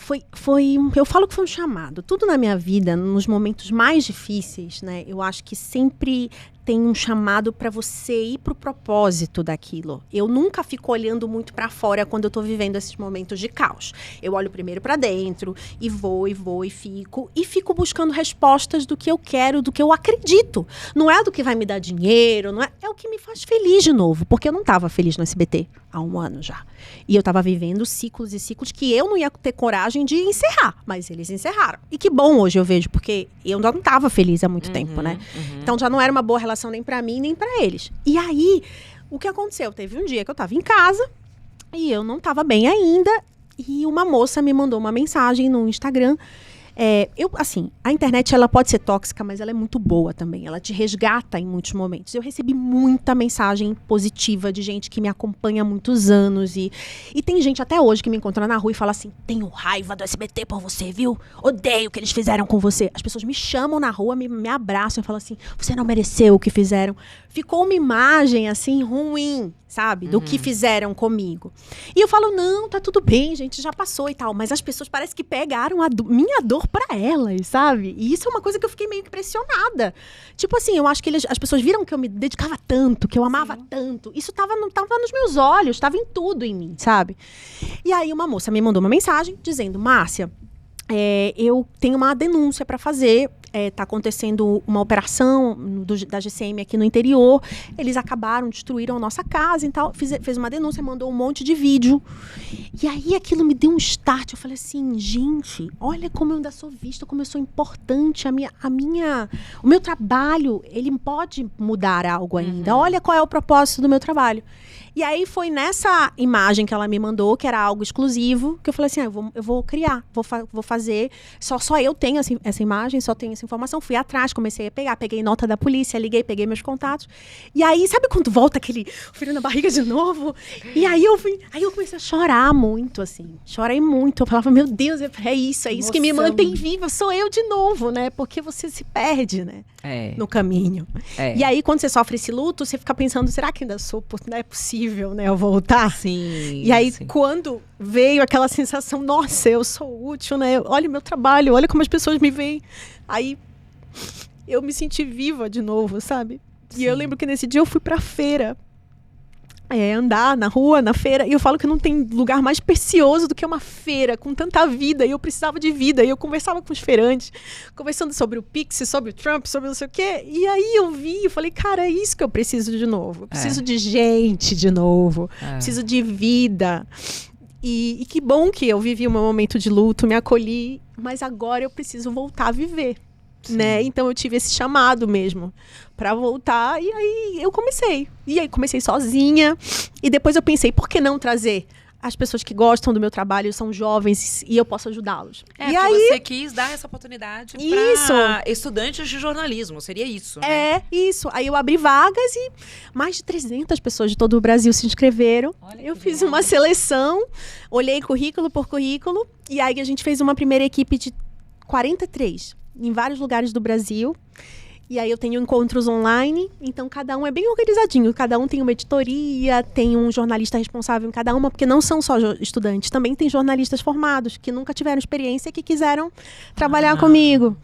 Eu falo que foi um chamado. Tudo na minha vida, nos momentos mais difíceis, né? Eu acho que sempre tem um chamado para você ir pro propósito daquilo. Eu nunca fico olhando muito para fora quando eu tô vivendo esses momentos de caos. Eu olho primeiro para dentro e vou e fico buscando respostas do que eu quero, do que eu acredito. Não é do que vai me dar dinheiro, não é, é o que me faz feliz de novo, porque eu não estava feliz no SBT há um ano já. E eu estava vivendo ciclos e ciclos que eu não ia ter coragem de encerrar, mas eles encerraram. E que bom hoje eu vejo, porque eu não estava feliz há muito tempo, né? Então já não era uma boa relação nem para mim, nem para eles. E aí, o que aconteceu? Teve um dia que eu estava em casa e eu não estava bem ainda e uma moça me mandou uma mensagem no Instagram. Assim, a internet ela pode ser tóxica, mas ela é muito boa também. Ela te resgata em muitos momentos. Eu recebi muita mensagem positiva de gente que me acompanha há muitos anos. E tem gente até hoje que me encontra na rua e fala assim: tenho raiva do SBT por você, viu? Odeio o que eles fizeram com você. As pessoas me chamam na rua, me abraçam e falam assim: você não mereceu o que fizeram. Ficou uma imagem, assim, ruim, sabe? Do que fizeram comigo. E eu falo, não, tá tudo bem, gente, já passou e tal. Mas as pessoas parecem que pegaram minha dor pra elas, sabe? E isso é uma coisa que eu fiquei meio impressionada. Tipo assim, eu acho que as pessoas viram que eu me dedicava tanto, que eu amava tanto. Isso tava nos meus olhos, tava em tudo em mim, sabe? E aí uma moça me mandou uma mensagem dizendo: Márcia, eu tenho uma denúncia pra fazer. Tá acontecendo uma operação da GCM aqui no interior. Eles destruíram a nossa casa e tal. Fez uma denúncia, mandou um monte de vídeo. E aí aquilo me deu um start. Eu falei assim, gente, olha como eu ainda sou vista, como eu sou importante. O meu trabalho, ele pode mudar algo ainda. Olha qual é o propósito do meu trabalho. E aí foi nessa imagem que ela me mandou, que era algo exclusivo, que eu falei assim, eu vou criar, vou fazer. Só eu tenho essa imagem, só tenho essa informação. Fui atrás, comecei a peguei nota da polícia, liguei, peguei meus contatos. E aí, sabe quando volta aquele frio na barriga de novo? E aí eu comecei a chorar muito, assim. Chorei muito. Eu falava, meu Deus, é isso que me mantém viva. Sou eu de novo, né? Porque você se perde, né? No caminho. E aí, quando você sofre esse luto, você fica pensando, será que ainda não é possível, né, eu voltar? Sim. E aí, quando veio aquela sensação, nossa, eu sou útil, né? Olha o meu trabalho, olha como as pessoas me veem. Aí, eu me senti viva de novo, sabe? E eu lembro que nesse dia eu fui pra feira. Andar na rua, na feira, e eu falo que não tem lugar mais precioso do que uma feira, com tanta vida, e eu precisava de vida, e eu conversava com os feirantes, conversando sobre o Pix, sobre o Trump, sobre não sei o quê, e aí eu vi, eu falei, cara, é isso que eu preciso de novo, eu preciso de gente de novo, preciso de vida, e que bom que eu vivi um momento de luto, me acolhi, mas agora eu preciso voltar a viver. Né? Então eu tive esse chamado mesmo pra voltar, e aí eu comecei. E aí comecei sozinha, e depois eu pensei, por que não trazer as pessoas que gostam do meu trabalho, são jovens, e eu posso ajudá-los. E aí você quis dar essa oportunidade para estudantes de jornalismo, seria isso, né? Isso. Aí eu abri vagas e mais de 300 pessoas de todo o Brasil se inscreveram. Eu fiz uma seleção, olhei currículo por currículo, e aí a gente fez uma primeira equipe de 43 em vários lugares do Brasil. E aí eu tenho encontros online, então cada um é bem organizadinho. Cada um tem uma editoria, tem um jornalista responsável em cada uma, porque não são só estudantes, também tem jornalistas formados, que nunca tiveram experiência e que quiseram trabalhar comigo.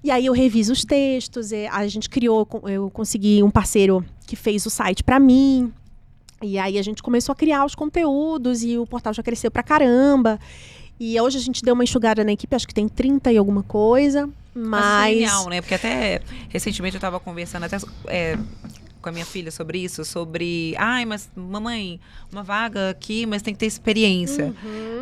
E aí eu reviso os textos, a gente eu consegui um parceiro que fez o site para mim. E aí a gente começou a criar os conteúdos e o portal já cresceu pra caramba. E hoje a gente deu uma enxugada na equipe, acho que tem 30 e alguma coisa, mas... é genial, né? Porque até recentemente eu estava conversando até com a minha filha sobre isso, mas mamãe, uma vaga aqui, mas tem que ter experiência.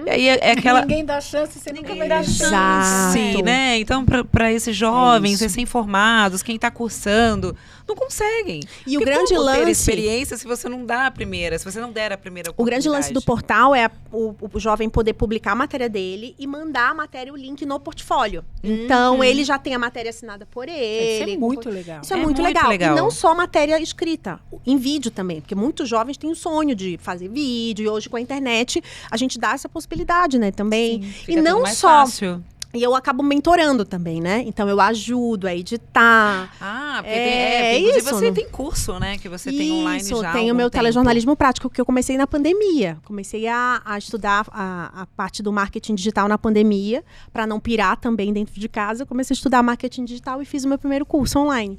E aí é aquela... Ninguém dá chance, você nunca vai dar chance. Sim, né? Então, para esses jovens, recém-formados, quem está cursando, não conseguem. E o grande lance... ter experiência se você não dá a primeira, se você não der a primeira oportunidade. O grande lance do portal é o jovem poder publicar a matéria dele e mandar a matéria, o link no portfólio. Então, ele já tem a matéria assinada por ele. Isso é muito legal. Isso é muito legal. E não só matéria escrita, em vídeo também. Porque muitos jovens têm o sonho de fazer vídeo. E hoje, com a internet, a gente dá essa possibilidade, né? Também. Sim, e não só... fácil. E eu acabo mentorando também, né? Então eu ajudo a editar. Ah, porque inclusive isso, você tem curso, né? Que você tem online já. Isso, há tenho o algum meu tempo. telejornalismo prático, que eu comecei na pandemia. Comecei a estudar a parte do marketing digital na pandemia, para não pirar também dentro de casa. Eu comecei a estudar marketing digital e fiz o meu primeiro curso online.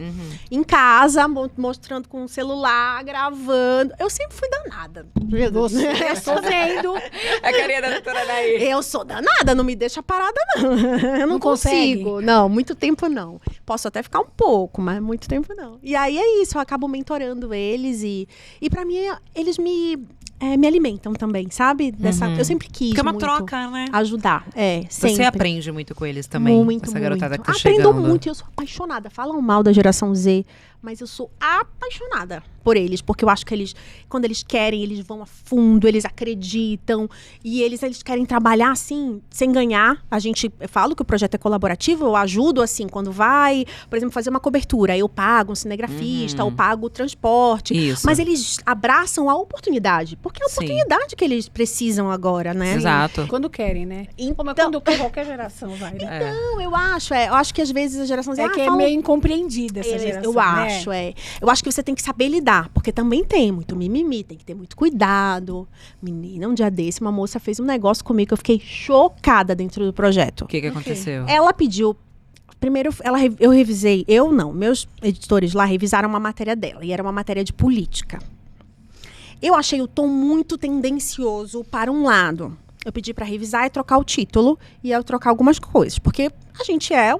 Em casa, mostrando com o celular, gravando. Eu sempre fui danada. Meu Deus. Eu sou vendo. A carinha da doutora Nair. Eu sou danada, não me deixa parada, não. Eu não consigo. consegue? Não, muito tempo não. Posso até ficar um pouco, mas muito tempo não. E aí é isso, eu acabo mentorando eles e pra mim, eles me alimentam também, sabe? Eu sempre quis Porque é uma muito troca, né? ajudar. Sempre. Você aprende muito com eles também. Muito, essa garotada que tá Aprendo chegando. muito, eu sou apaixonada. Falam mal da geração Z, mas eu sou apaixonada por eles, porque eu acho que eles, quando eles querem, eles vão a fundo, eles acreditam e eles querem trabalhar assim, sem ganhar. Eu falo que o projeto é colaborativo, eu ajudo assim, quando vai, por exemplo, fazer uma cobertura, eu pago um cinegrafista, eu pago o transporte, Isso. mas eles abraçam a oportunidade, porque é a Sim. oportunidade que eles precisam agora, né? Exato. Quando querem, né? Então, Mas quando qualquer geração vai, né? Não, eu acho que às vezes a geração Z É que é fala- meio incompreendida essa geração, eu né? acho, Eu acho que você tem que saber lidar, porque também tem muito mimimi, tem que ter muito cuidado. Menina, um dia desse, uma moça fez um negócio comigo que eu fiquei chocada dentro do projeto. O que aconteceu? Ela pediu. Primeiro, eu revisei. Eu não, meus editores lá revisaram uma matéria dela, e era uma matéria de política. Eu achei o tom muito tendencioso para um lado. Eu pedi para revisar e trocar o título e eu trocar algumas coisas, porque a gente é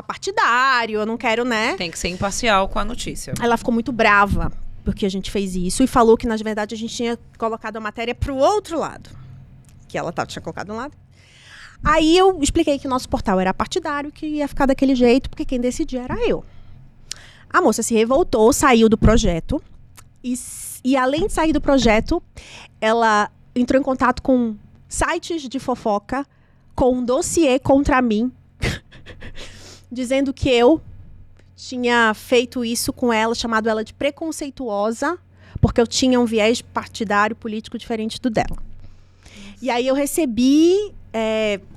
partidário, eu não quero, né? Tem que ser imparcial com a notícia. Ela ficou muito brava porque a gente fez isso e falou que, na verdade, a gente tinha colocado a matéria para o outro lado. Que ela tinha colocado um lado. Aí eu expliquei que o nosso portal era partidário, que ia ficar daquele jeito, porque quem decidia era eu. A moça se revoltou, saiu do projeto. E além de sair do projeto, ela entrou em contato com sites de fofoca, com um dossiê contra mim, dizendo que eu tinha feito isso com ela, chamado ela de preconceituosa, porque eu tinha um viés partidário político diferente do dela. E aí eu recebi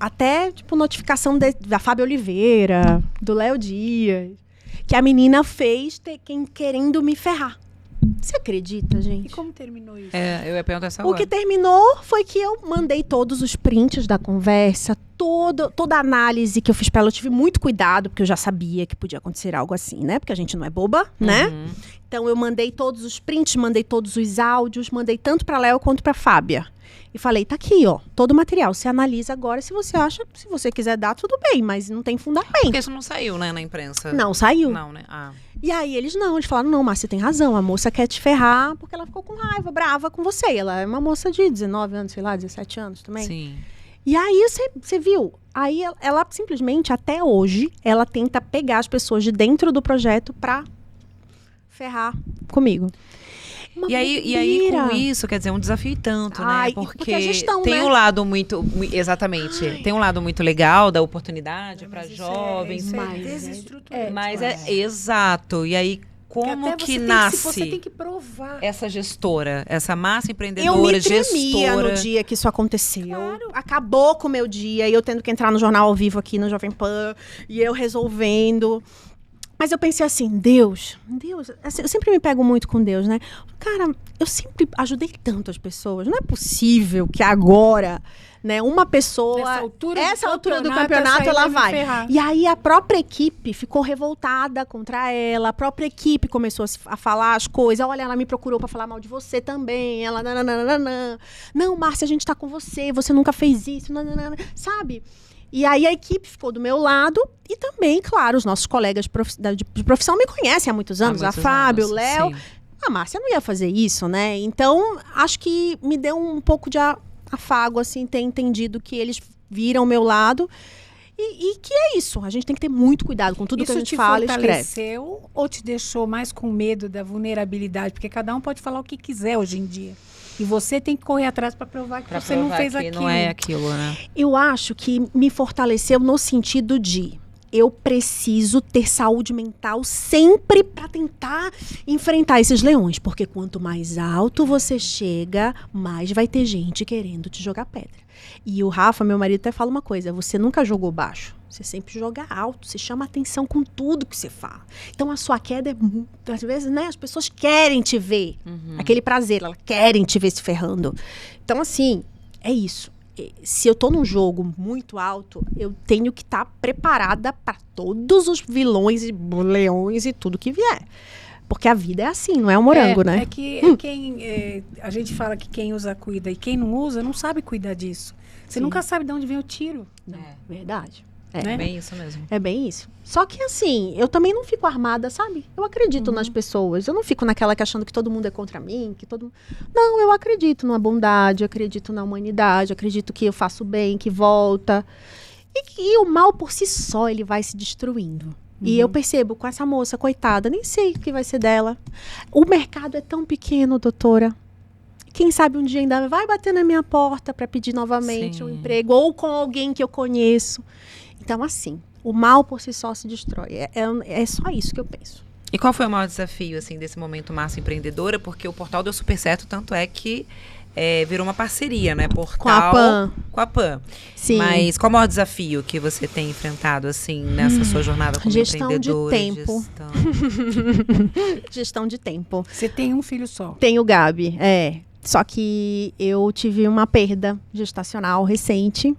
até notificação da Fábia Oliveira, do Léo Dias, que a menina fez querendo me ferrar. Você acredita, E gente? como terminou isso? Eu ia perguntar essa O que terminou foi que eu mandei todos os prints da conversa, toda a análise que eu fiz pra ela. Eu tive muito cuidado, porque eu já sabia que podia acontecer algo assim, né? Porque a gente não é boba, né? Então eu mandei todos os prints, mandei todos os áudios, mandei tanto pra Léo quanto pra Fábia. E falei, tá aqui, ó, todo o material. Você analisa agora, se você acha, se você quiser dar, tudo bem, mas não tem fundamento. Porque isso não saiu, né, na imprensa. Não, saiu. Não, né? Ah. E aí eles falaram, não, Márcia, tem razão, a moça quer te ferrar porque ela ficou com raiva, brava com você. Ela é uma moça de 19 anos, sei lá, 17 anos também. Sim. E aí você viu, aí ela simplesmente, até hoje, ela tenta pegar as pessoas de dentro do projeto pra ferrar comigo. Uma E aí, bobeira. com isso, quer dizer, é um desafio e tanto, Ai, né? porque a gestão, tem né? um lado muito... Exatamente. Tem um lado muito legal da oportunidade para Mas isso jovens. isso mas, desestruturante. Mas quase. exato. E aí, Porque como até que você nasce você tem que provar. essa gestora? Essa massa Eu empreendedora, me tremia gestora. no dia que isso aconteceu. Acabou com o meu dia. E eu tendo que entrar no jornal ao vivo aqui no Jovem Pan. E eu resolvendo. Mas eu pensei assim, Deus, assim, eu sempre me pego muito com Deus, né? Cara, eu sempre ajudei tanto as pessoas. Não é possível que agora, né, uma pessoa... Essa altura do campeonato ela vai. Ferrar. E aí a própria equipe ficou revoltada contra ela. A própria equipe começou a falar as coisas. Olha, ela me procurou pra falar mal de você também. Ela, nananana. Não, Márcia, a gente tá com você. Você nunca fez isso. Nananana. Sabe? E aí a equipe ficou do meu lado e também, claro, os nossos colegas de profissão me conhecem há muitos anos. A Fábio, o Léo. Sim. A Márcia não ia fazer isso, né? Então, acho que me deu um pouco de afago, assim, ter entendido que eles viram o meu lado. E que é isso. A gente tem que ter muito cuidado com tudo que a gente fala e escreve. Isso te fortaleceu ou te deixou mais com medo da vulnerabilidade? Porque cada um pode falar o que quiser hoje em dia. E você tem que correr atrás para provar que você não fez aquilo. Não é aquilo, né? Eu acho que me fortaleceu no sentido de... eu preciso ter saúde mental sempre para tentar enfrentar esses leões. Porque quanto mais alto você chega, mais vai ter gente querendo te jogar pedra. E o Rafa, meu marido, até fala uma coisa: você nunca jogou baixo. Você sempre joga alto, você chama atenção com tudo que você fala. Então, a sua queda é muito... Às vezes, né, as pessoas querem te ver. Aquele prazer, elas querem te ver se ferrando. Então, assim, é isso. Se eu tô num jogo muito alto, eu tenho que estar preparada para todos os vilões e leões e tudo que vier. Porque a vida é assim, não é um morango, né? É que a gente fala que quem usa cuida e quem não usa não sabe cuidar disso. Você nunca sabe de onde vem o tiro. Verdade. É bem isso mesmo. É bem isso. Só que assim, eu também não fico armada, sabe? Eu acredito nas pessoas. Eu não fico naquela que achando que todo mundo é contra mim, que todo mundo... Não, eu acredito na bondade, acredito na humanidade, acredito que eu faço bem, que volta. E o mal por si só, ele vai se destruindo. E eu percebo com essa moça, coitada, nem sei o que vai ser dela. O mercado é tão pequeno, doutora. Quem sabe um dia ainda vai bater na minha porta para pedir novamente um emprego, ou com alguém que eu conheço. Então, assim, o mal por si só se destrói. É só isso que eu penso. E qual foi o maior desafio, assim, desse momento Márcia Empreendedora? Porque o portal deu super certo, tanto é que virou uma parceria, né? Portal Com a PAN. Com a PAN. Sim. Mas qual o maior desafio que você tem enfrentado, assim, nessa sua jornada como empreendedora? Tempo. Gestão de tempo. Você tem um filho só. Tenho o Gabi, Só que eu tive uma perda gestacional recente.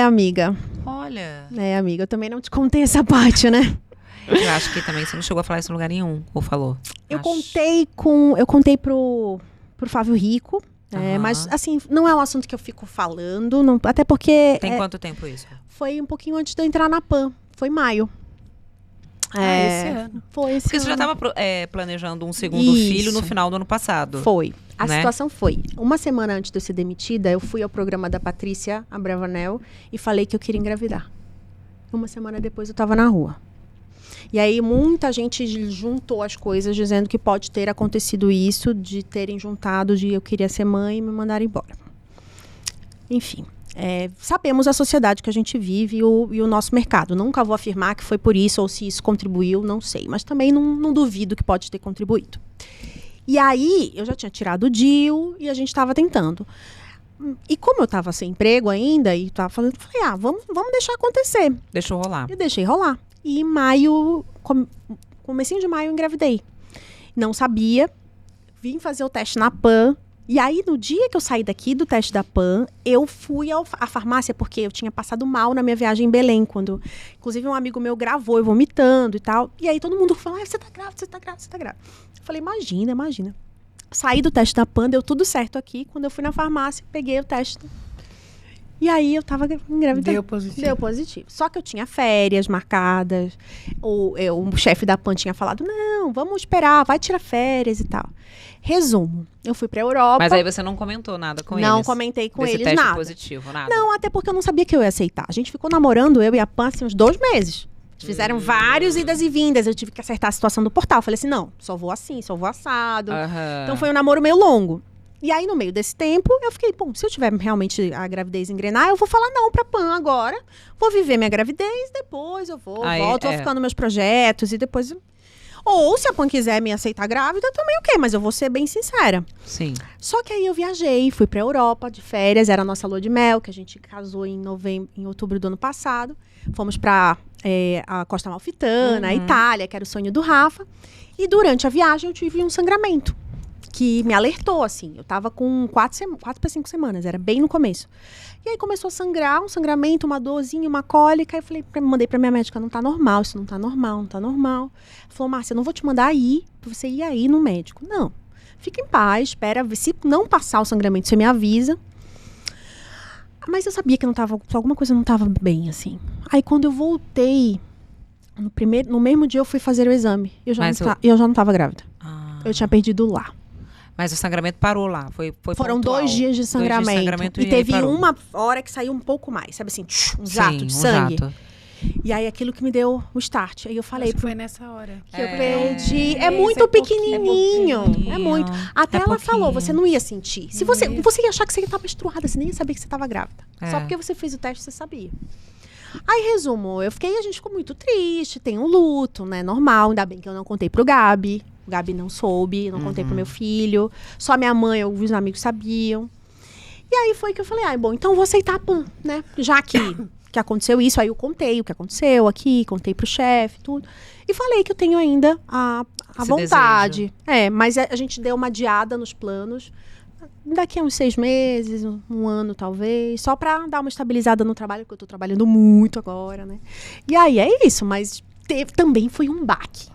Amiga. Olha. Amiga, eu também não te contei essa parte, né? Eu acho que também você não chegou a falar isso em lugar nenhum, ou falou? Eu contei pro Fábio Rico, mas assim, não é um assunto que eu fico falando, não, até porque... Tem quanto tempo isso? Foi um pouquinho antes de eu entrar na PAN, foi maio. Esse ano. Foi esse Porque ano. você já estava filejando um segundo filho no final do ano passado. Foi. A né? situação foi, uma semana antes de eu ser demitida, eu fui ao programa da Patrícia Abravanel e falei que eu queria engravidar. Uma semana depois eu estava na rua. E aí muita gente juntou as coisas dizendo que pode ter acontecido isso, de terem juntado de eu queria ser mãe e me mandaram embora. Enfim, sabemos a sociedade que a gente vive e o nosso mercado. Nunca vou afirmar que foi por isso ou se isso contribuiu, não sei. Mas também não duvido que pode ter contribuído. E aí, eu já tinha tirado o DIU e a gente estava tentando. E como eu estava sem emprego ainda e estava falando, falei, vamos deixar acontecer. Deixou rolar. Eu deixei rolar. E em maio, comecinho de maio, eu engravidei. Não sabia, vim fazer o teste na PAN. E aí, no dia que eu saí daqui do teste da PAN, eu fui à farmácia, porque eu tinha passado mal na minha viagem em Belém, quando, inclusive, um amigo meu gravou eu vomitando e tal. E aí, todo mundo falou, você tá grávida, você tá grávida, você tá grávida. Eu falei, imagina. Saí do teste da PAN, deu tudo certo aqui. Quando eu fui na farmácia, peguei o teste. E aí, eu tava grávida. Deu positivo. Só que eu tinha férias marcadas. O chefe da PAN tinha falado, não, vamos esperar, vai tirar férias e tal. Resumo, eu fui pra Europa. Mas aí você não comentou nada com eles? Não comentei com eles teste nada. Positivo, nada? Não, até porque eu não sabia que eu ia aceitar. A gente ficou namorando, eu e a PAN, assim, uns 2 meses. Fizeram vários idas e vindas. Eu tive que acertar a situação do portal. Eu falei assim, não, só vou assim, só vou assado. Então foi um namoro meio longo. E aí, no meio desse tempo, eu fiquei, bom, se eu tiver realmente a gravidez engrenar, eu vou falar não pra PAN agora. Vou viver minha gravidez, depois eu volto, vou ficando meus projetos e depois... Ou, se a PAN quiser me aceitar grávida, também ok, mas eu vou ser bem sincera. Sim. Só que aí eu viajei, fui pra Europa de férias, era a nossa lua de mel, que a gente casou em outubro do ano passado. Fomos pra a Costa Amalfitana, a Itália, que era o sonho do Rafa. E durante a viagem eu tive um sangramento, que me alertou, assim. Eu tava com 4 para 5 semanas, era bem no começo. E aí começou a sangrar, um sangramento, uma dorzinha, uma cólica. Aí eu mandei pra minha médica, não tá normal, isso não tá normal, não tá normal. Ela falou, Márcia, eu não vou te mandar ir, pra você ir aí no médico. Não, fica em paz, espera, se não passar o sangramento, você me avisa. Mas eu sabia que alguma coisa não tava bem, assim. Aí quando eu voltei, no mesmo dia eu fui fazer o exame. Eu já não tava grávida. Eu tinha perdido lá. Mas o sangramento parou lá, foi Foram pontual. 2 dias de sangramento. E teve uma hora que saiu um pouco mais, sabe assim, um jato de sangue. Jato. E aí aquilo que me deu o start. Aí eu falei... Acho que foi nessa hora. Que eu perdi. É muito pequenininho. É muito. Até ela falou, você não ia sentir. Se você ia achar que você estava menstruada, você nem ia saber que você estava grávida. Só porque você fez o teste, você sabia. Aí, resumo, a gente ficou muito triste, tem um luto, né, normal, ainda bem que eu não contei pro Gabi. O Gabi não soube, não contei pro meu filho. Só minha mãe e alguns amigos sabiam. E aí foi que eu falei, bom, então eu vou aceitar a PAN, né? Já que aconteceu isso, aí eu contei o que aconteceu aqui, contei pro chefe, tudo. E falei que eu tenho ainda a vontade. Mas a gente deu uma adiada nos planos. Daqui a uns 6 meses, um ano talvez, só pra dar uma estabilizada no trabalho, porque eu tô trabalhando muito agora, né? E aí é isso, mas também foi um baque.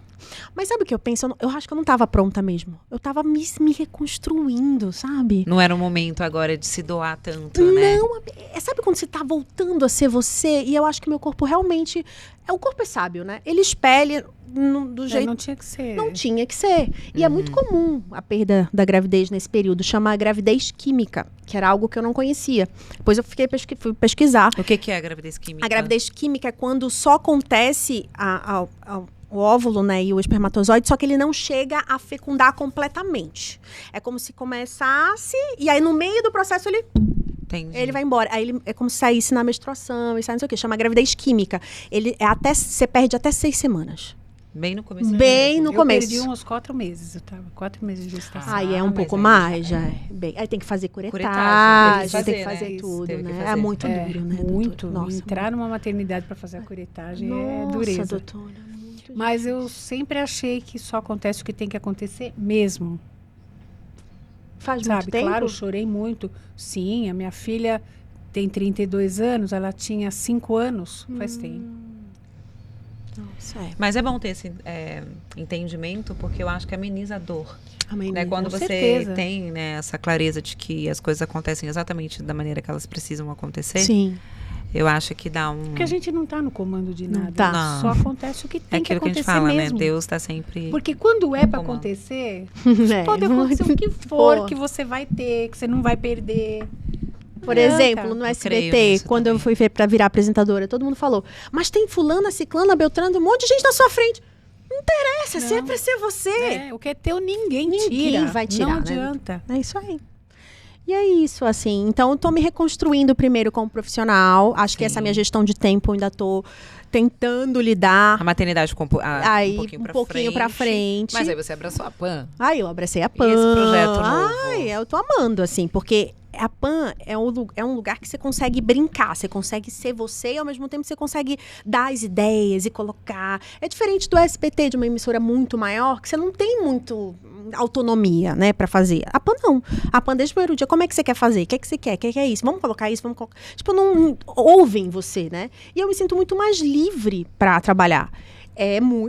Mas sabe o que eu penso? Eu acho que eu não tava pronta mesmo. Eu tava me reconstruindo, sabe? Não era o momento agora de se doar tanto, né? Não, sabe quando você tá voltando a ser você? E eu acho que meu corpo realmente... O corpo é sábio, né? Ele espelha do jeito... Não tinha que ser. Não tinha que ser. E é muito comum a perda da gravidez nesse período. Chama gravidez química, que era algo que eu não conhecia. Depois eu fui pesquisar. O que é a gravidez química? A gravidez química é quando só acontece o óvulo, né, e o espermatozoide, só que ele não chega a fecundar completamente. É como se começasse, e aí no meio do processo ele vai embora. Aí é como se saísse na menstruação, e sai não sei o quê. Chama gravidez química. Você perde até 6 semanas. Bem no começo. Bem no começo. Eu perdi uns 4 meses. Eu tava 4 meses de gestação. Aí é um pouco mais, já. Aí tem que fazer curetagem, tem que fazer tudo, né? É muito duro, né? Muito. Nossa, entrar numa maternidade para fazer a curetagem é Nossa, dureza. doutora. Mas eu sempre achei que só acontece o que tem que acontecer mesmo. Faz muito tempo? Claro, eu chorei muito. Sim, a minha filha tem 32 anos, ela tinha 5 anos, faz tempo. Nossa, Mas é bom ter esse entendimento, porque eu acho que ameniza a dor. Né? Quando você tem, né, essa clareza de que as coisas acontecem exatamente da maneira que elas precisam acontecer. Sim. Eu acho que dá um... Porque a gente não está no comando de nada. Tá. Só acontece o que tem que acontecer mesmo. É aquilo que a gente fala, mesmo. Né? Deus está sempre... Porque quando é para acontecer, pode acontecer o que for que você vai ter, que você não vai perder. Por exemplo, no SBT, quando eu fui para virar apresentadora, todo mundo falou, mas tem fulana, ciclana, beltrana, um monte de gente na sua frente. Não interessa, é sempre ser você. O que é teu, ninguém tira. Vai tirar, não adianta. É isso aí. E é isso, assim. Então, eu tô me reconstruindo primeiro como profissional. Acho que essa minha gestão de tempo eu ainda tô tentando lidar. A maternidade ficou um pouquinho pra frente. Mas aí você abraçou a PAN. Aí eu abracei a PAN. E esse projeto novo? Eu tô amando, assim, porque a PAN é um lugar que você consegue brincar, você consegue ser você e ao mesmo tempo você consegue dar as ideias e colocar. É diferente do SBT, de uma emissora muito maior, que você não tem muito autonomia, né, pra fazer. A PAN não. A PAN desde o primeiro dia, como é que você quer fazer? O que é que você quer? O que é isso? Vamos colocar isso? Vamos colocar... Tipo, não ouvem você, né? E eu me sinto muito mais livre pra trabalhar.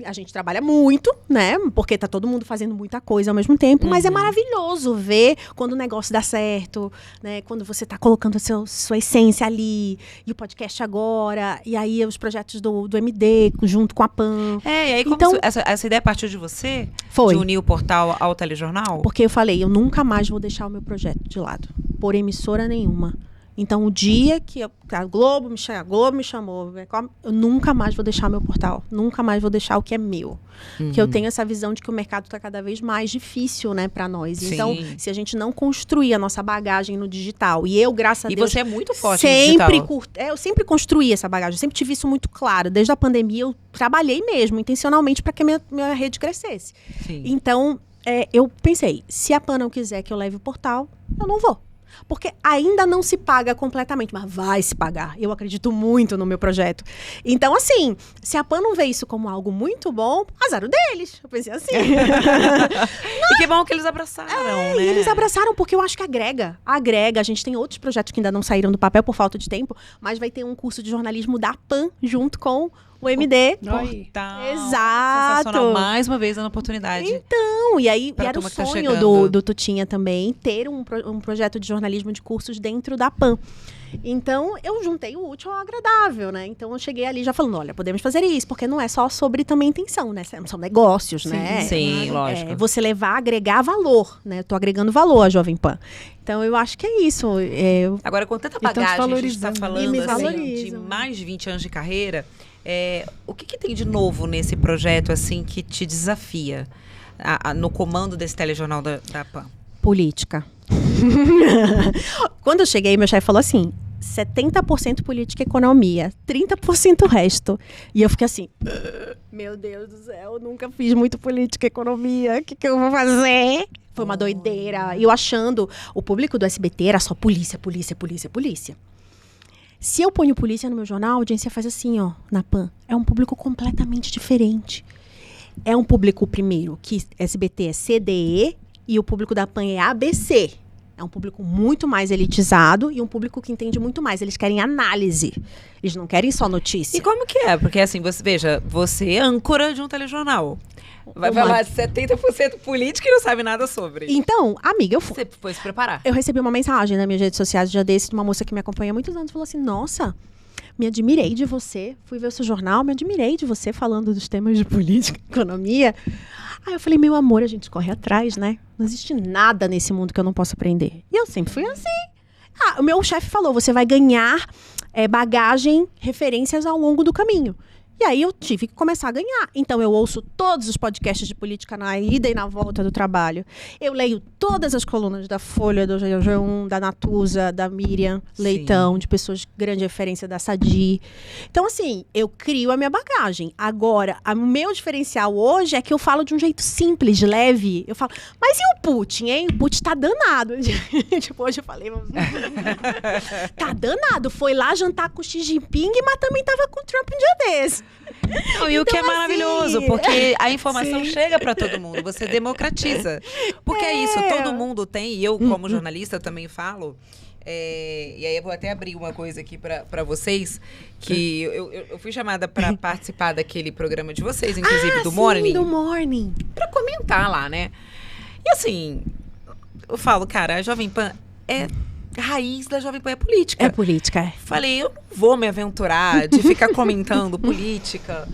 A gente trabalha muito, né? Porque tá todo mundo fazendo muita coisa ao mesmo tempo, mas é maravilhoso ver quando o negócio dá certo, né? Quando você tá colocando a sua essência ali, e o podcast agora, e aí os projetos do MD, junto com a PAN. E aí então, essa ideia partiu de você? Foi. De unir o portal ao telejornal? Porque eu falei, eu nunca mais vou deixar o meu projeto de lado, por emissora nenhuma. Então, o dia que a Globo me chamou, eu nunca mais vou deixar meu portal. Nunca mais vou deixar o que é meu. Porque eu tenho essa visão de que o mercado está cada vez mais difícil, né, para nós. Sim. Então, se a gente não construir a nossa bagagem no digital, e eu, graças a Deus... E você é muito forte no digital. Eu sempre construí essa bagagem, eu sempre tive isso muito claro. Desde a pandemia, eu trabalhei mesmo, intencionalmente, para que a minha rede crescesse. Sim. Então, eu pensei, se a PAN não quiser que eu leve o portal, eu não vou. Porque ainda não se paga completamente, mas vai se pagar. Eu acredito muito no meu projeto. Então, assim, se a PAN não vê isso como algo muito bom, azar o deles. Eu pensei assim. E que bom que eles abraçaram, né? E eles abraçaram porque eu acho que agrega. A gente tem outros projetos que ainda não saíram do papel por falta de tempo, mas vai ter um curso de jornalismo da PAN junto com o MD. Portal. Exato. Sensacional. Mais uma vez dando oportunidade. Então, e aí era o sonho do Tutinha também, ter um projeto de jornalismo de cursos dentro da PAN. Então, eu juntei o útil ao agradável, né? Então, eu cheguei ali já falando, olha, podemos fazer isso, porque não é só sobre também intenção, né? São negócios, né? Sim, lógico. Você agregar valor, né? Eu tô agregando valor à Jovem Pan. Então, eu acho que é isso. Agora, com tanta bagagem, a gente tá falando assim, de mais de 20 anos de carreira, o que tem de novo nesse projeto, assim, que te desafia no comando desse telejornal da PAN? Política. Quando eu cheguei, meu chefe falou assim, 70% política e economia, 30% o resto. E eu fiquei assim, meu Deus do céu, eu nunca fiz muito política e economia, o que eu vou fazer? Foi uma doideira. E eu achando, o público do SBT era só polícia, polícia, polícia, polícia. Se eu ponho polícia no meu jornal, a audiência faz assim, ó, na PAN. É um público completamente diferente. É um público, primeiro, que SBT é CDE e o público da PAN é ABC. É um público muito mais elitizado e um público que entende muito mais. Eles querem análise. Eles não querem só notícia. E como que é? Porque assim, você é âncora de um telejornal. Vai falar 70% política e não sabe nada sobre. Então, amiga, Você foi se preparar. Eu recebi uma mensagem nas minhas redes sociais já desse de uma moça que me acompanha há muitos anos. Falou assim, nossa, me admirei de você. Fui ver o seu jornal, me admirei de você falando dos temas de política e economia. Aí eu falei, meu amor, a gente corre atrás, né? Não existe nada nesse mundo que eu não possa aprender. E eu sempre fui assim. O meu chefe falou, você vai ganhar bagagem, referências ao longo do caminho. E aí eu tive que começar a ganhar. Então eu ouço todos os podcasts de política na ida e na volta do trabalho. Eu leio todas as colunas da Folha, do G1, da Natuza, da Miriam Leitão, de pessoas de grande referência da Sadi. Então, assim, eu crio a minha bagagem. Agora, o meu diferencial hoje é que eu falo de um jeito simples, leve. Eu falo, mas e o Putin, hein? O Putin tá danado. Tipo, hoje eu falei, tá danado. Foi lá jantar com o Xi Jinping, mas também tava com o Trump um dia desse. Não, e o que é maravilhoso, porque a informação chega para todo mundo, você democratiza. Porque é isso, todo mundo tem, e eu como jornalista eu também falo, e aí eu vou até abrir uma coisa aqui para vocês, que eu fui chamada para participar daquele programa de vocês, inclusive do Morning. Do Morning. Para comentar lá, né? E assim, eu falo, cara, a Jovem Pan a raiz da Jovem Pan é política. É política, é. Falei, eu não vou me aventurar de ficar comentando política.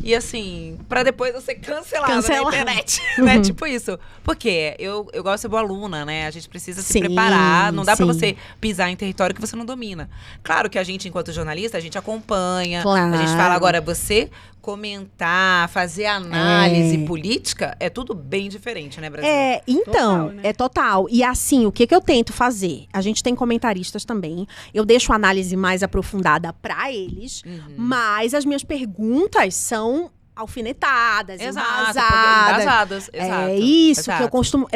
E assim, pra depois eu ser cancelada na internet. Né? Tipo isso. Porque eu gosto de ser boa aluna, né? A gente precisa se preparar. Não dá pra você pisar em território que você não domina. Claro que a gente, enquanto jornalista, a gente acompanha. Claro. A gente fala, agora, você comentar, fazer análise política, é tudo bem diferente, né, Brasil? Então, total, né? é total. E assim, o que eu tento fazer? A gente tem comentaristas também. Eu deixo a análise mais aprofundada pra eles, mas as minhas perguntas são alfinetadas, embasadas. Exato. É isso que eu costumo...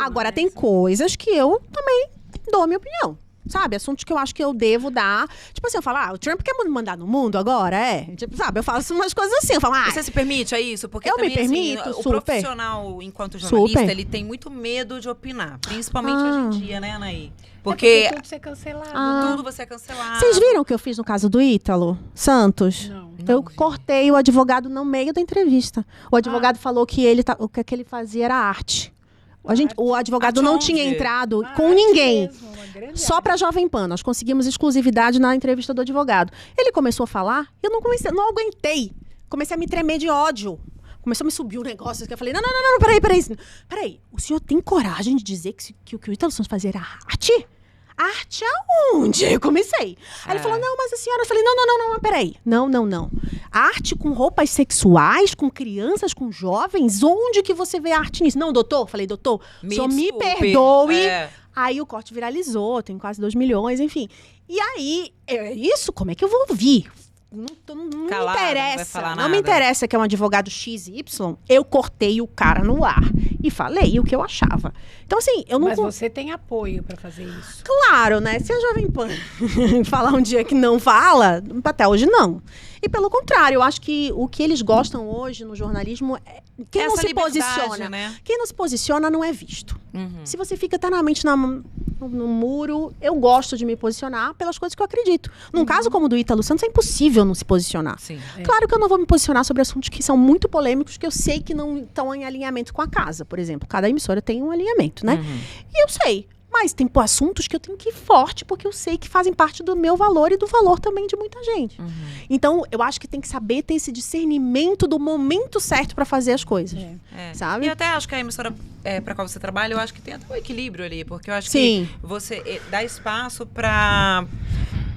Agora, tem coisas que eu também dou a minha opinião. Sabe, assuntos que eu acho que eu devo dar. Tipo assim, eu falo, o Trump quer me mandar no mundo agora? Tipo, sabe, eu faço umas coisas assim. Eu falo, você se permite a isso? Porque eu também, me permito, assim, super. O profissional, enquanto jornalista, ele tem muito medo de opinar. Principalmente hoje em dia, né, Anaí? Porque tudo você é cancelado. Tudo você é cancelado. Vocês viram o que eu fiz no caso do Ítalo Santos? Não. Eu cortei o advogado no meio da entrevista. O advogado falou que o que ele fazia era arte. O advogado não tinha entrado com ninguém. Só para Jovem Pan. Nós conseguimos exclusividade na entrevista do advogado. Ele começou a falar, eu não aguentei. Comecei a me tremer de ódio. Começou a me subir um negócio que eu falei, não, peraí. O senhor tem coragem de dizer que o Ítalo Santos fazia era arte? Arte aonde? Eu comecei. Aí ele falou, não, mas a senhora... Eu falei, não, peraí. Não. Arte com roupas sexuais, com crianças, com jovens? Onde que você vê arte nisso? Não, doutor. Eu falei, doutor, o senhor me perdoe. Aí o corte viralizou, tem quase 2 milhões, enfim. E aí, isso, como é que eu vou ouvir? Não me interessa. Não me interessa que é um advogado XY. Eu cortei o cara no ar e falei o que eu achava. Então, assim, eu não... Mas você tem apoio pra fazer isso. Claro, né? Se a Jovem Pan falar um dia que não fala, até hoje não. E pelo contrário, eu acho que o que eles gostam hoje no jornalismo é quem não se posiciona. Né? Quem não se posiciona não é visto. Se você fica eternamente no muro, eu gosto de me posicionar pelas coisas que eu acredito. Num caso como o do Ítalo Santos, é impossível não se posicionar. Sim. Claro que eu não vou me posicionar sobre assuntos que são muito polêmicos, que eu sei que não estão em alinhamento com a casa, por exemplo. Cada emissora tem um alinhamento, né? E eu sei. Mas tem assuntos que eu tenho que ir forte, porque eu sei que fazem parte do meu valor e do valor também de muita gente. Então, eu acho que tem que saber ter esse discernimento do momento certo para fazer as coisas. Sabe? E eu até acho que a emissora para qual você trabalha, eu acho que tem até um equilíbrio ali, porque eu acho que você dá espaço para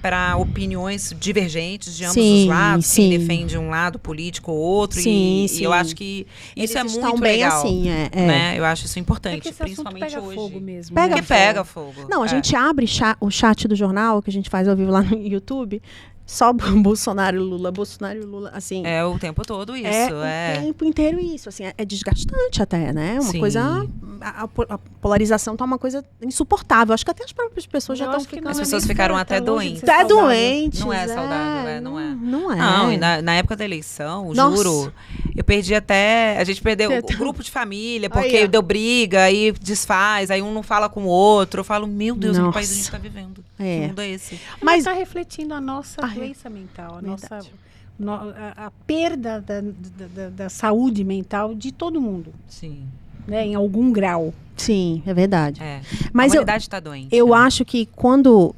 para opiniões divergentes de ambos Sim, os lados, sim. quem defende um lado político ou outro, Sim, e sim. eu acho que Eles isso é estão muito bem legal, assim, né? Eu acho isso É importante, que esse assunto principalmente pega hoje. fogo mesmo. Pega né? Porque pega fogo. Não, a gente abre o chat do jornal, que a gente faz ao vivo lá no YouTube, só Bolsonaro e Lula, assim. É o tempo todo isso, O tempo inteiro isso, assim, é desgastante até, né? Uma Sim. coisa, a polarização tá uma coisa insuportável. Acho que até as próprias pessoas já Eu estão acho que ficando... As não é pessoas nem ficaram tá até longe de doentes. ser Tá saudável. doentes. Não é saudável, não é. Não é. Não, e na época da eleição, Nossa. juro, eu perdi até... A gente perdeu o grupo de família, porque Aí, ó. deu briga, aí desfaz, aí um não fala com o outro. Eu falo, meu Deus, que Nossa. país a gente tá vivendo? É. Que mundo é esse? Mas Mas está refletindo a nossa Ah, é. doença mental, a Verdade. nossa a perda da saúde mental de todo mundo, Sim, né? Em algum grau. sim, é verdade. é. Mas a eu, humanidade tá doente. eu né? acho que quando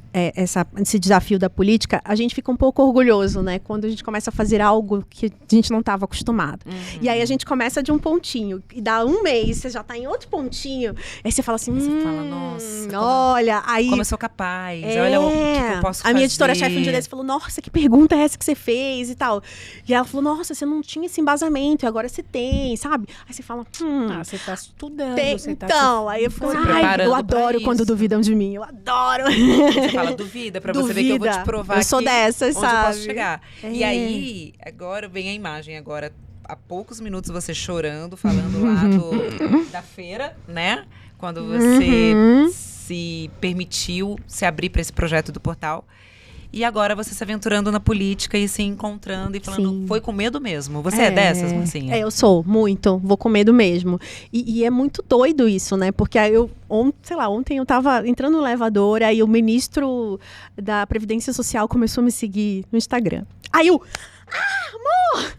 esse desafio da política, a gente fica um pouco orgulhoso, né? Quando a gente começa a fazer algo que a gente não estava acostumado. E aí a gente começa de um pontinho. E dá um mês, você já tá em outro pontinho. Aí você fala assim, Você fala, nossa, olha, aí... Como eu sou capaz, olha o que eu posso fazer. A minha editora-chefe um dia desse falou, nossa, que pergunta é essa que você fez e tal. E ela falou, nossa, você não tinha esse embasamento, e agora você tem, sabe? Aí você fala, Você está estudando, tem, você tá então. Aí eu fico, se ai, preparando eu pra adoro quando isso. duvidam de mim, eu adoro. Você fala, duvida, pra você ver que eu vou te Duvida. provar Eu sou aqui dessas, onde eu sabe? posso chegar. E É. aí, agora vem a imagem, agora, há poucos minutos você chorando, falando lá da feira, né? Quando você se permitiu se abrir para esse projeto do portal. E agora você se aventurando na política e se encontrando e falando, Sim. foi com medo mesmo. Você é dessas, Marcinha? Eu sou, muito. Vou com medo mesmo. E é muito doido isso, né? Porque aí ontem eu tava entrando no elevador, aí o ministro da Previdência Social começou a me seguir no Instagram. Aí eu... amor!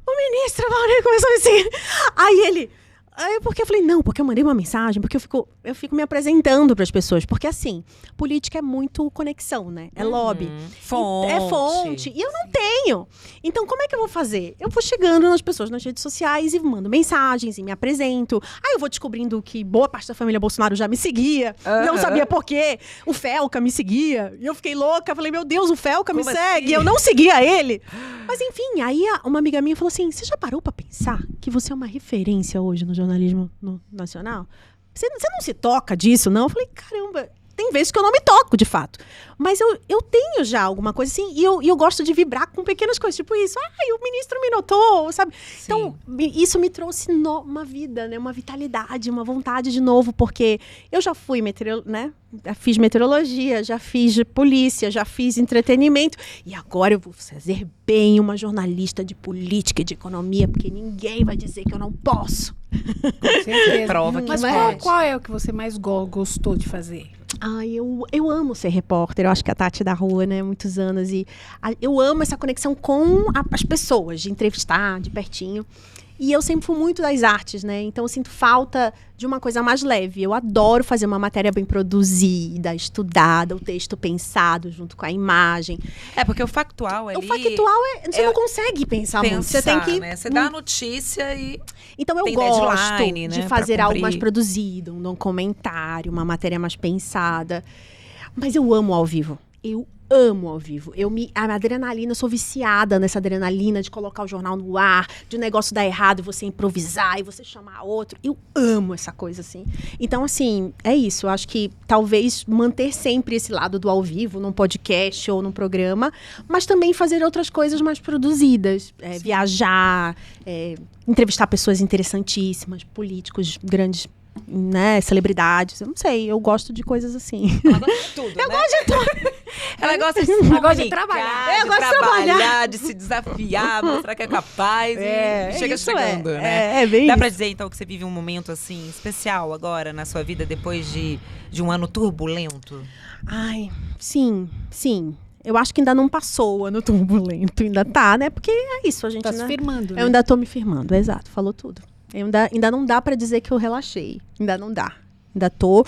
O ministro Mauro começou a me seguir. Aí porque eu falei, não, porque eu mandei uma mensagem, porque eu fico me apresentando para as pessoas. Porque assim, política é muito conexão, né? É lobby. Fonte. É fonte. E eu não tenho. Então, como é que eu vou fazer? Eu vou chegando nas pessoas nas redes sociais e mando mensagens e me apresento. Aí eu vou descobrindo que boa parte da família Bolsonaro já me seguia. Não sabia por quê. O Felca me seguia. E eu fiquei louca. Falei, meu Deus, o Felca me Como segue. assim? Eu não seguia ele. Mas enfim, aí uma amiga minha falou assim, você já parou pra pensar que você é uma referência hoje no jornalismo nacional? Você não se toca disso, não? Eu falei, caramba... Tem vezes que eu não me toco, de fato. Mas eu tenho já alguma coisa assim, e eu gosto de vibrar com pequenas coisas, tipo isso. Ai, o ministro me notou, sabe? Sim. Então, isso me trouxe uma vida, né? Uma vitalidade, uma vontade de novo, porque eu já fui né? Já fiz meteorologia, já fiz polícia, já fiz entretenimento. E agora eu vou fazer bem uma jornalista de política e de economia, porque ninguém vai dizer que eu não posso. Com certeza. Prova que Mas pode. qual é o que você mais gostou de fazer? Ai, eu amo ser repórter. Eu acho que a Tati da rua, né? Muitos anos. E eu amo essa conexão com as pessoas, de entrevistar de pertinho. E eu sempre fui muito das artes, né? Então eu sinto falta de uma coisa mais leve. Eu adoro fazer uma matéria bem produzida, estudada, o texto pensado junto com a imagem. É, porque o factual ali... O factual você não consegue pensar muito. Você tem que... né? Você dá a notícia e... Então eu tem gosto deadline, de né, fazer pra algo cumprir. mais produzido, um documentário, uma matéria mais pensada. Mas eu amo ao vivo. Eu amo ao vivo. A adrenalina, eu sou viciada nessa adrenalina de colocar o jornal no ar, de um negócio dar errado, você improvisar e você chamar outro. Eu amo essa coisa, assim. Então, assim, é isso. Eu acho que talvez manter sempre esse lado do ao vivo, num podcast ou num programa, mas também fazer outras coisas mais produzidas. Viajar, entrevistar pessoas interessantíssimas, políticos grandes, né, celebridades, eu não sei, eu gosto de coisas assim. Ela gosta de tudo, Eu né? gosto de tudo. Ela gosta de se Ela gosta de comunicar, trabalhar. Eu de gosto de trabalhar, trabalhar. de se desafiar, mostrar que é capaz e chega isso chegando, né? É bem Dá isso. pra dizer, então, que você vive um momento, assim, especial agora na sua vida, depois de um ano turbulento? Ai, sim. Eu acho que ainda não passou o ano turbulento, ainda tá, né? Porque é isso, a gente Tá se firmando, né? Eu ainda tô me firmando, exato, falou tudo. Ainda não dá pra dizer que eu relaxei, ainda não dá. Ainda tô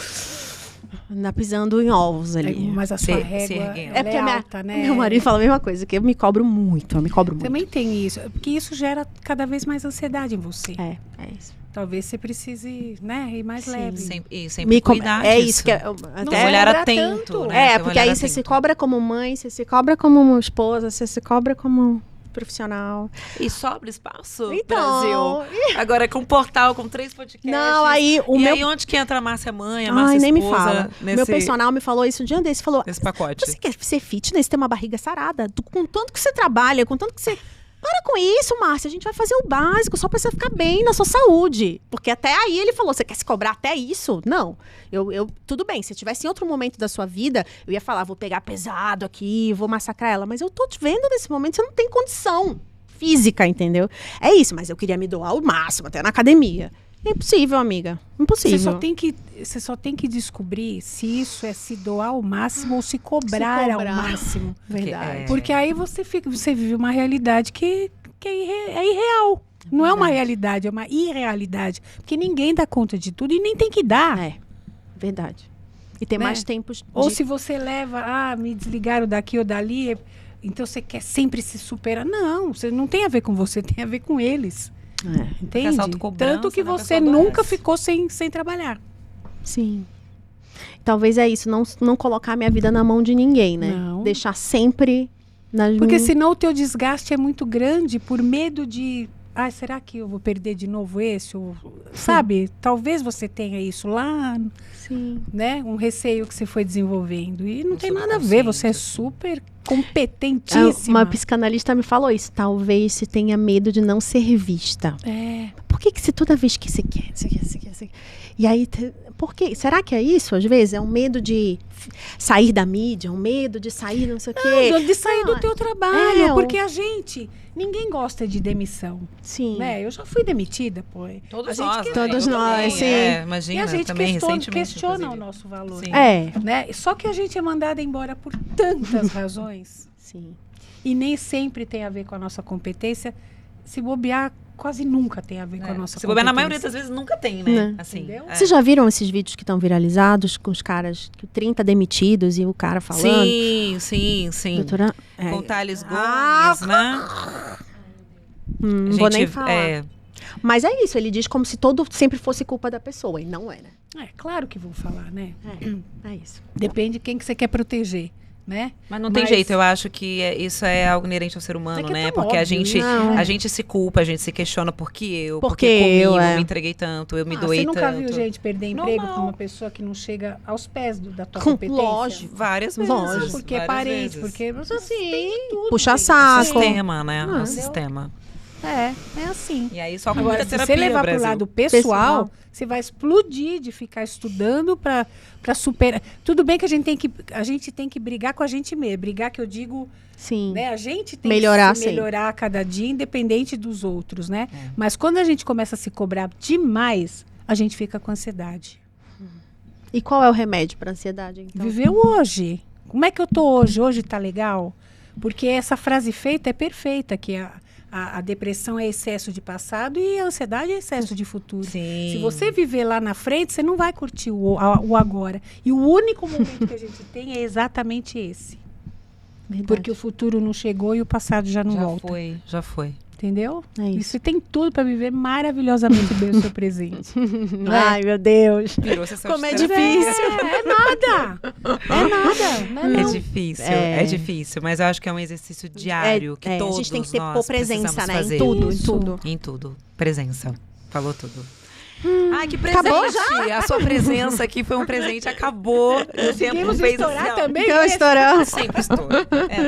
pisando em ovos ali. Mas a sua Se régua erguendo. ela é alta, né? Meu marido fala a mesma coisa, que eu me cobro muito. Também tem isso, porque isso gera cada vez mais ansiedade em você. É isso. talvez você precise, né, ir mais leve. Sempre cuidar É disso. isso que Um olhar atento, né? Ter um porque olhar aí você se atento. cobra como mãe, você se cobra como esposa, você se cobra como profissional. E sobra espaço, Então, Brasil. Agora com um portal, com 3 podcasts. Não, aí o meu... aí onde que entra a Márcia mãe, a Márcia Ai, nem me esposa, fala. Meu personal me falou isso um dia desse, falou, nesse pacote? você quer ser fitness, ter uma barriga sarada? Com tanto que você trabalha, com tanto que você... Para com isso, Márcia, a gente vai fazer o básico só pra você ficar bem na sua saúde. Porque até aí ele falou, você quer se cobrar até isso? Não, tudo bem, se tivesse em outro momento da sua vida, eu ia falar, vou pegar pesado aqui, vou massacrar ela. Mas eu tô te vendo nesse momento, você não tem condição física, entendeu? É isso, mas eu queria me doar ao máximo, até na academia. É impossível, amiga, impossível. Você só tem que descobrir se isso é se doar ao máximo ou se cobrar ao máximo. Verdade. Porque aí você vive uma realidade que é irreal. Não é uma realidade, é uma irrealidade. Porque ninguém dá conta de tudo e nem tem que dar. É, verdade. E tem Né? mais tempos Ou se você leva, me desligaram daqui ou dali, então você quer sempre se superar. Não, você não tem a ver com você, tem a ver com eles. Entende? Essa autocobrança, Tanto que né, você pessoa nunca adoece. ficou sem trabalhar. Sim. Talvez é isso, não colocar minha vida na mão de ninguém, né? Não. Deixar sempre nas Porque minhas... senão o teu desgaste é muito grande por medo de... será que eu vou perder de novo esse? Sabe? Talvez você tenha isso lá, Sim. né? Um receio que você foi desenvolvendo. E não Um tem nada a ver, você é super competentíssima. Uma psicanalista me falou isso. Talvez se tenha medo de não ser vista. Por que se toda vez que você quer, você quer. E aí, por quê? Será que é isso? Às vezes é um medo de sair da mídia, um medo de sair não sei o quê. De sair do teu trabalho, É, porque ninguém gosta de demissão, Sim. né? Eu já fui demitida, pô. Todos A gente nós, que- né? Todos Eu nós, também, sim. Imagina, E a gente também recentemente, questiona o inclusive. nosso valor, Sim. né? Só que a gente é mandada embora por tantas razões Sim. e nem sempre tem a ver com a nossa competência. Se bobear, quase nunca tem a ver com a nossa Se bobear, na competência. maioria das vezes nunca tem, né? Né? Assim, Entendeu? Vocês já viram esses vídeos que estão viralizados com os caras, 30 demitidos e o cara falando? Sim. Doutora, Com Thales Ah, Gomes, né? não vou nem falar. Mas é isso, ele diz como se todo sempre fosse culpa da pessoa, e não é, né? É claro que vão falar, né? É isso. Depende de quem que você quer proteger, né? Mas não tem jeito, eu acho que isso é algo inerente ao ser humano, É que é né? tão Porque a óbvio, gente, não. a gente se culpa, a gente se questiona por que eu, Por porque que eu, comigo, é. eu me entreguei tanto, eu me doei Você nunca tanto. viu gente perder emprego Normal. por uma pessoa que não chega aos pés da tua Com- competência? lógico. Várias vezes. Lógico, Porque é várias parente, vezes. porque você tem tudo. Puxa gente. saco. Sistema, né? Ah, o sistema. É assim. E aí só com Agora, muita se terapia, você levar Brasil. pro lado pessoal, você vai explodir de ficar estudando para superar. Tudo bem que a gente tem que brigar com a gente mesmo. Brigar que eu digo, Sim. né? A gente tem Melhorar, que se sim. melhorar a cada dia, independente dos outros, né? Mas quando a gente começa a se cobrar demais, a gente fica com ansiedade. E qual é o remédio para ansiedade, então? Viver o hoje. Como é que eu tô hoje? Hoje tá legal? Porque essa frase feita é perfeita, que a depressão é excesso de passado e a ansiedade é excesso de futuro. Sim. Se você viver lá na frente, você não vai curtir o agora. E o único momento que a gente tem é exatamente esse. Verdade. Porque o futuro não chegou e o passado já não volta. Já foi. Entendeu? É E isso. você tem tudo para viver maravilhosamente bem o seu presente. Ai, meu Deus. Virou sessão Como de é terapia. difícil. É nada. Não é É não. difícil, É. é difícil, mas eu acho que é um exercício diário que todos a gente tem que ter nós presença, precisamos né? fazer. Em tudo, Isso. em tudo. Em tudo. Presença. Falou tudo. Ai, que presente! acabou A sua presença aqui foi um presente, acabou. O tempo Conseguimos fez estourar assim, ó. também? Então, estourando. Sempre estou.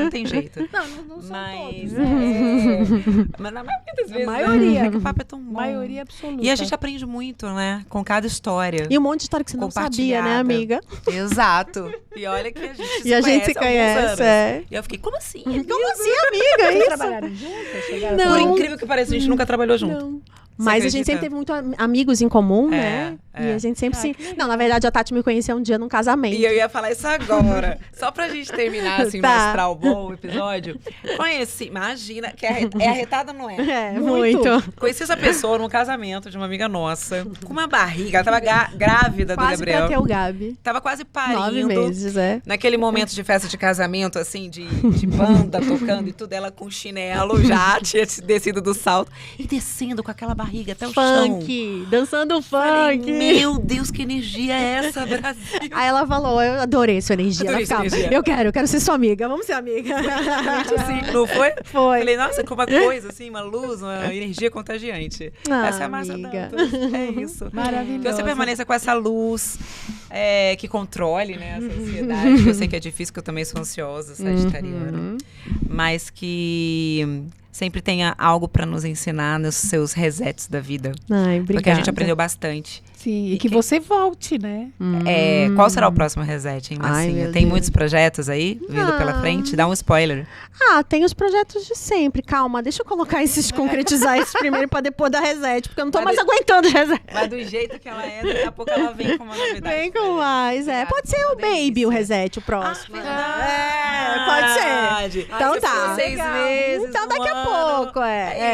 Não tem jeito. Não são Mas, todos. mas na maioria das vezes, maioria. né? O papo é tão bom. Maioria absoluta. E a gente aprende muito, né? Com cada história. E um monte de história que você não sabia, né, Compartilhada. amiga? Exato. E olha que a gente E a gente se há alguns anos. conhece, é. E eu fiquei, como assim? Como assim, amiga? Vocês Isso? trabalharam juntas? Chegaram Não. Por a- incrível que pareça, a gente nunca trabalhou junto. Não. Você Mas a gente acredita? sempre teve muito amigos em comum, É, né? E é. a gente sempre Ah, se... que legal. Não, na verdade, a Tati me conheceu um dia num casamento. E eu ia falar isso agora. Só pra gente terminar, assim, Tá. mostrar o bom episódio. Conheci, imagina, que é arretada, não é? É, muito. Conheci essa pessoa num casamento de uma amiga nossa, com uma barriga. Ela tava grávida do Quase pra Gabriel. ter o Gabi. Tava quase parindo. 9 meses, é. Naquele momento de festa de casamento, assim, de banda tocando e tudo, ela com chinelo já tinha descido do salto e descendo com aquela barriga barriga até o chão. Funk, dançando Falei, funk. meu Deus, que energia é essa, Brasil? Aí ela falou, eu adorei sua energia. Adorei Ela ficava, sua energia. eu quero ser sua amiga, vamos ser amiga. Assim, não foi? Foi. Falei, nossa, com uma coisa, assim, uma luz, uma energia contagiante. Ah, Essa é a Márcia amiga. Dantas. É isso. Maravilhosa. Que você permaneça com essa luz que controle, né, essa ansiedade. Que eu sei que é difícil, que eu também sou ansiosa, sagitariana. Mas que sempre tenha algo pra nos ensinar nos seus resets da vida. Ai, obrigada. Porque a gente aprendeu bastante. Sim, e que você volte, né? Qual será o próximo reset, hein, Ai, Marcinha? meu Tem Deus. muitos projetos aí vindo pela frente? Dá um spoiler. Ah, tem os projetos de sempre. Calma, deixa eu colocar concretizar esses primeiro pra depois dar reset, porque eu não tô mais aguentando reset. Mas do jeito que ela é, daqui a pouco ela vem com uma novidade. Vem com mais, Pode ser o Baby, o reset, o próximo. Pode ser. Então tá. 6 meses. Então daqui a pouco,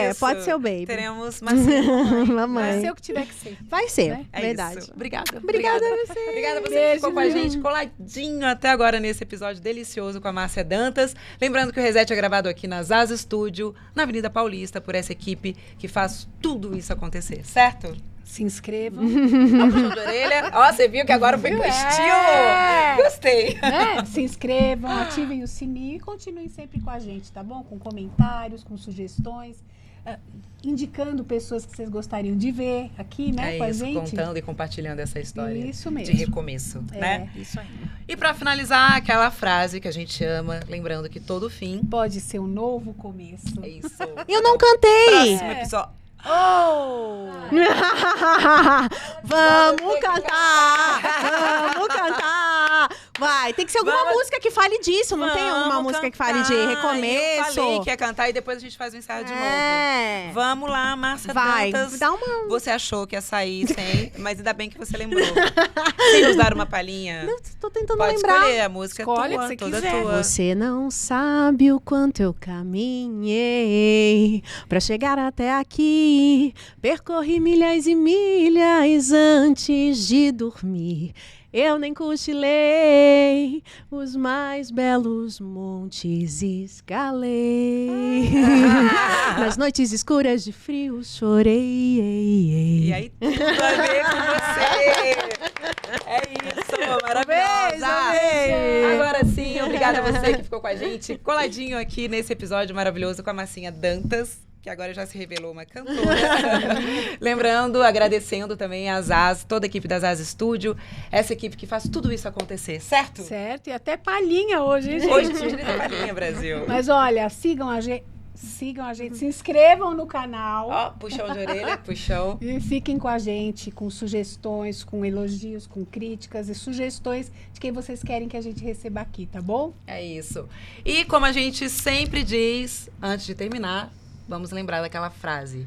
Isso. pode ser o Baby. Teremos Marcinha. Vai Mamãe. ser o que tiver que ser. Vai ser, Né? É verdade. isso. Obrigada. Obrigada a você. Obrigada a você Beijo, que ficou com a viu? gente coladinho até agora nesse episódio delicioso com a Márcia Dantas. Lembrando que o Reset é gravado aqui na Zaz Studio, na Avenida Paulista, por essa equipe que faz tudo isso acontecer, certo? Se inscrevam. Ó, puxão de orelha. Ó, você viu que agora foi com estilo. Gostei. Né? Se inscrevam, ativem o sininho e continuem sempre com a gente, tá bom? Com comentários, com sugestões, indicando pessoas que vocês gostariam de ver aqui, né? Com a isso, gente. contando e compartilhando essa história Isso mesmo. de recomeço, né? Isso aí. E pra finalizar, aquela frase que a gente ama, lembrando que todo fim Pode ser um novo começo. é isso. Eu não cantei. Próximo episódio. Oh! Vamos cantar! Vamos cantar! Vai, tem que ser alguma música que fale disso. Não tem alguma Vamos música que fale de cantar. recomeço? Eu falei que ia cantar e depois a gente faz o ensaio de novo. É. Vamos lá, Márcia Vai, Dantas. dá uma... Você achou que ia sair sem, mas ainda bem que você lembrou. Sem nos dar uma palhinha. Tô tentando Pode lembrar. escolher, a música Escolhe é a tua, que você toda quiser. tua. Você não sabe o quanto eu caminhei pra chegar até aqui. Percorri milhas e milhas antes de dormir. Eu nem cochilei, os mais belos montes escalei. Nas noites escuras de frio chorei. E aí tudo a ver com você. É isso, maravilhosa. Beijo. Agora sim, obrigada a você que ficou com a gente, coladinho aqui nesse episódio maravilhoso com a Marcinha Dantas, que agora já se revelou uma cantora. Lembrando, agradecendo também a Zaz, toda a equipe da Zaz Studio, essa equipe que faz tudo isso acontecer, certo? Certo, e até palhinha hoje, hein, gente? Hoje tem direito à palhinha, Brasil. Mas olha, sigam a gente, se inscrevam no canal. Ó, puxão de orelha, puxão. E fiquem com a gente, com sugestões, com elogios, com críticas e sugestões de quem vocês querem que a gente receba aqui, tá bom? É isso. E como a gente sempre diz, antes de terminar, vamos lembrar daquela frase: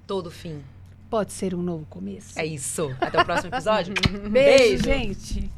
todo fim. Pode ser um novo começo. É isso. Até o próximo episódio. Beijo, gente.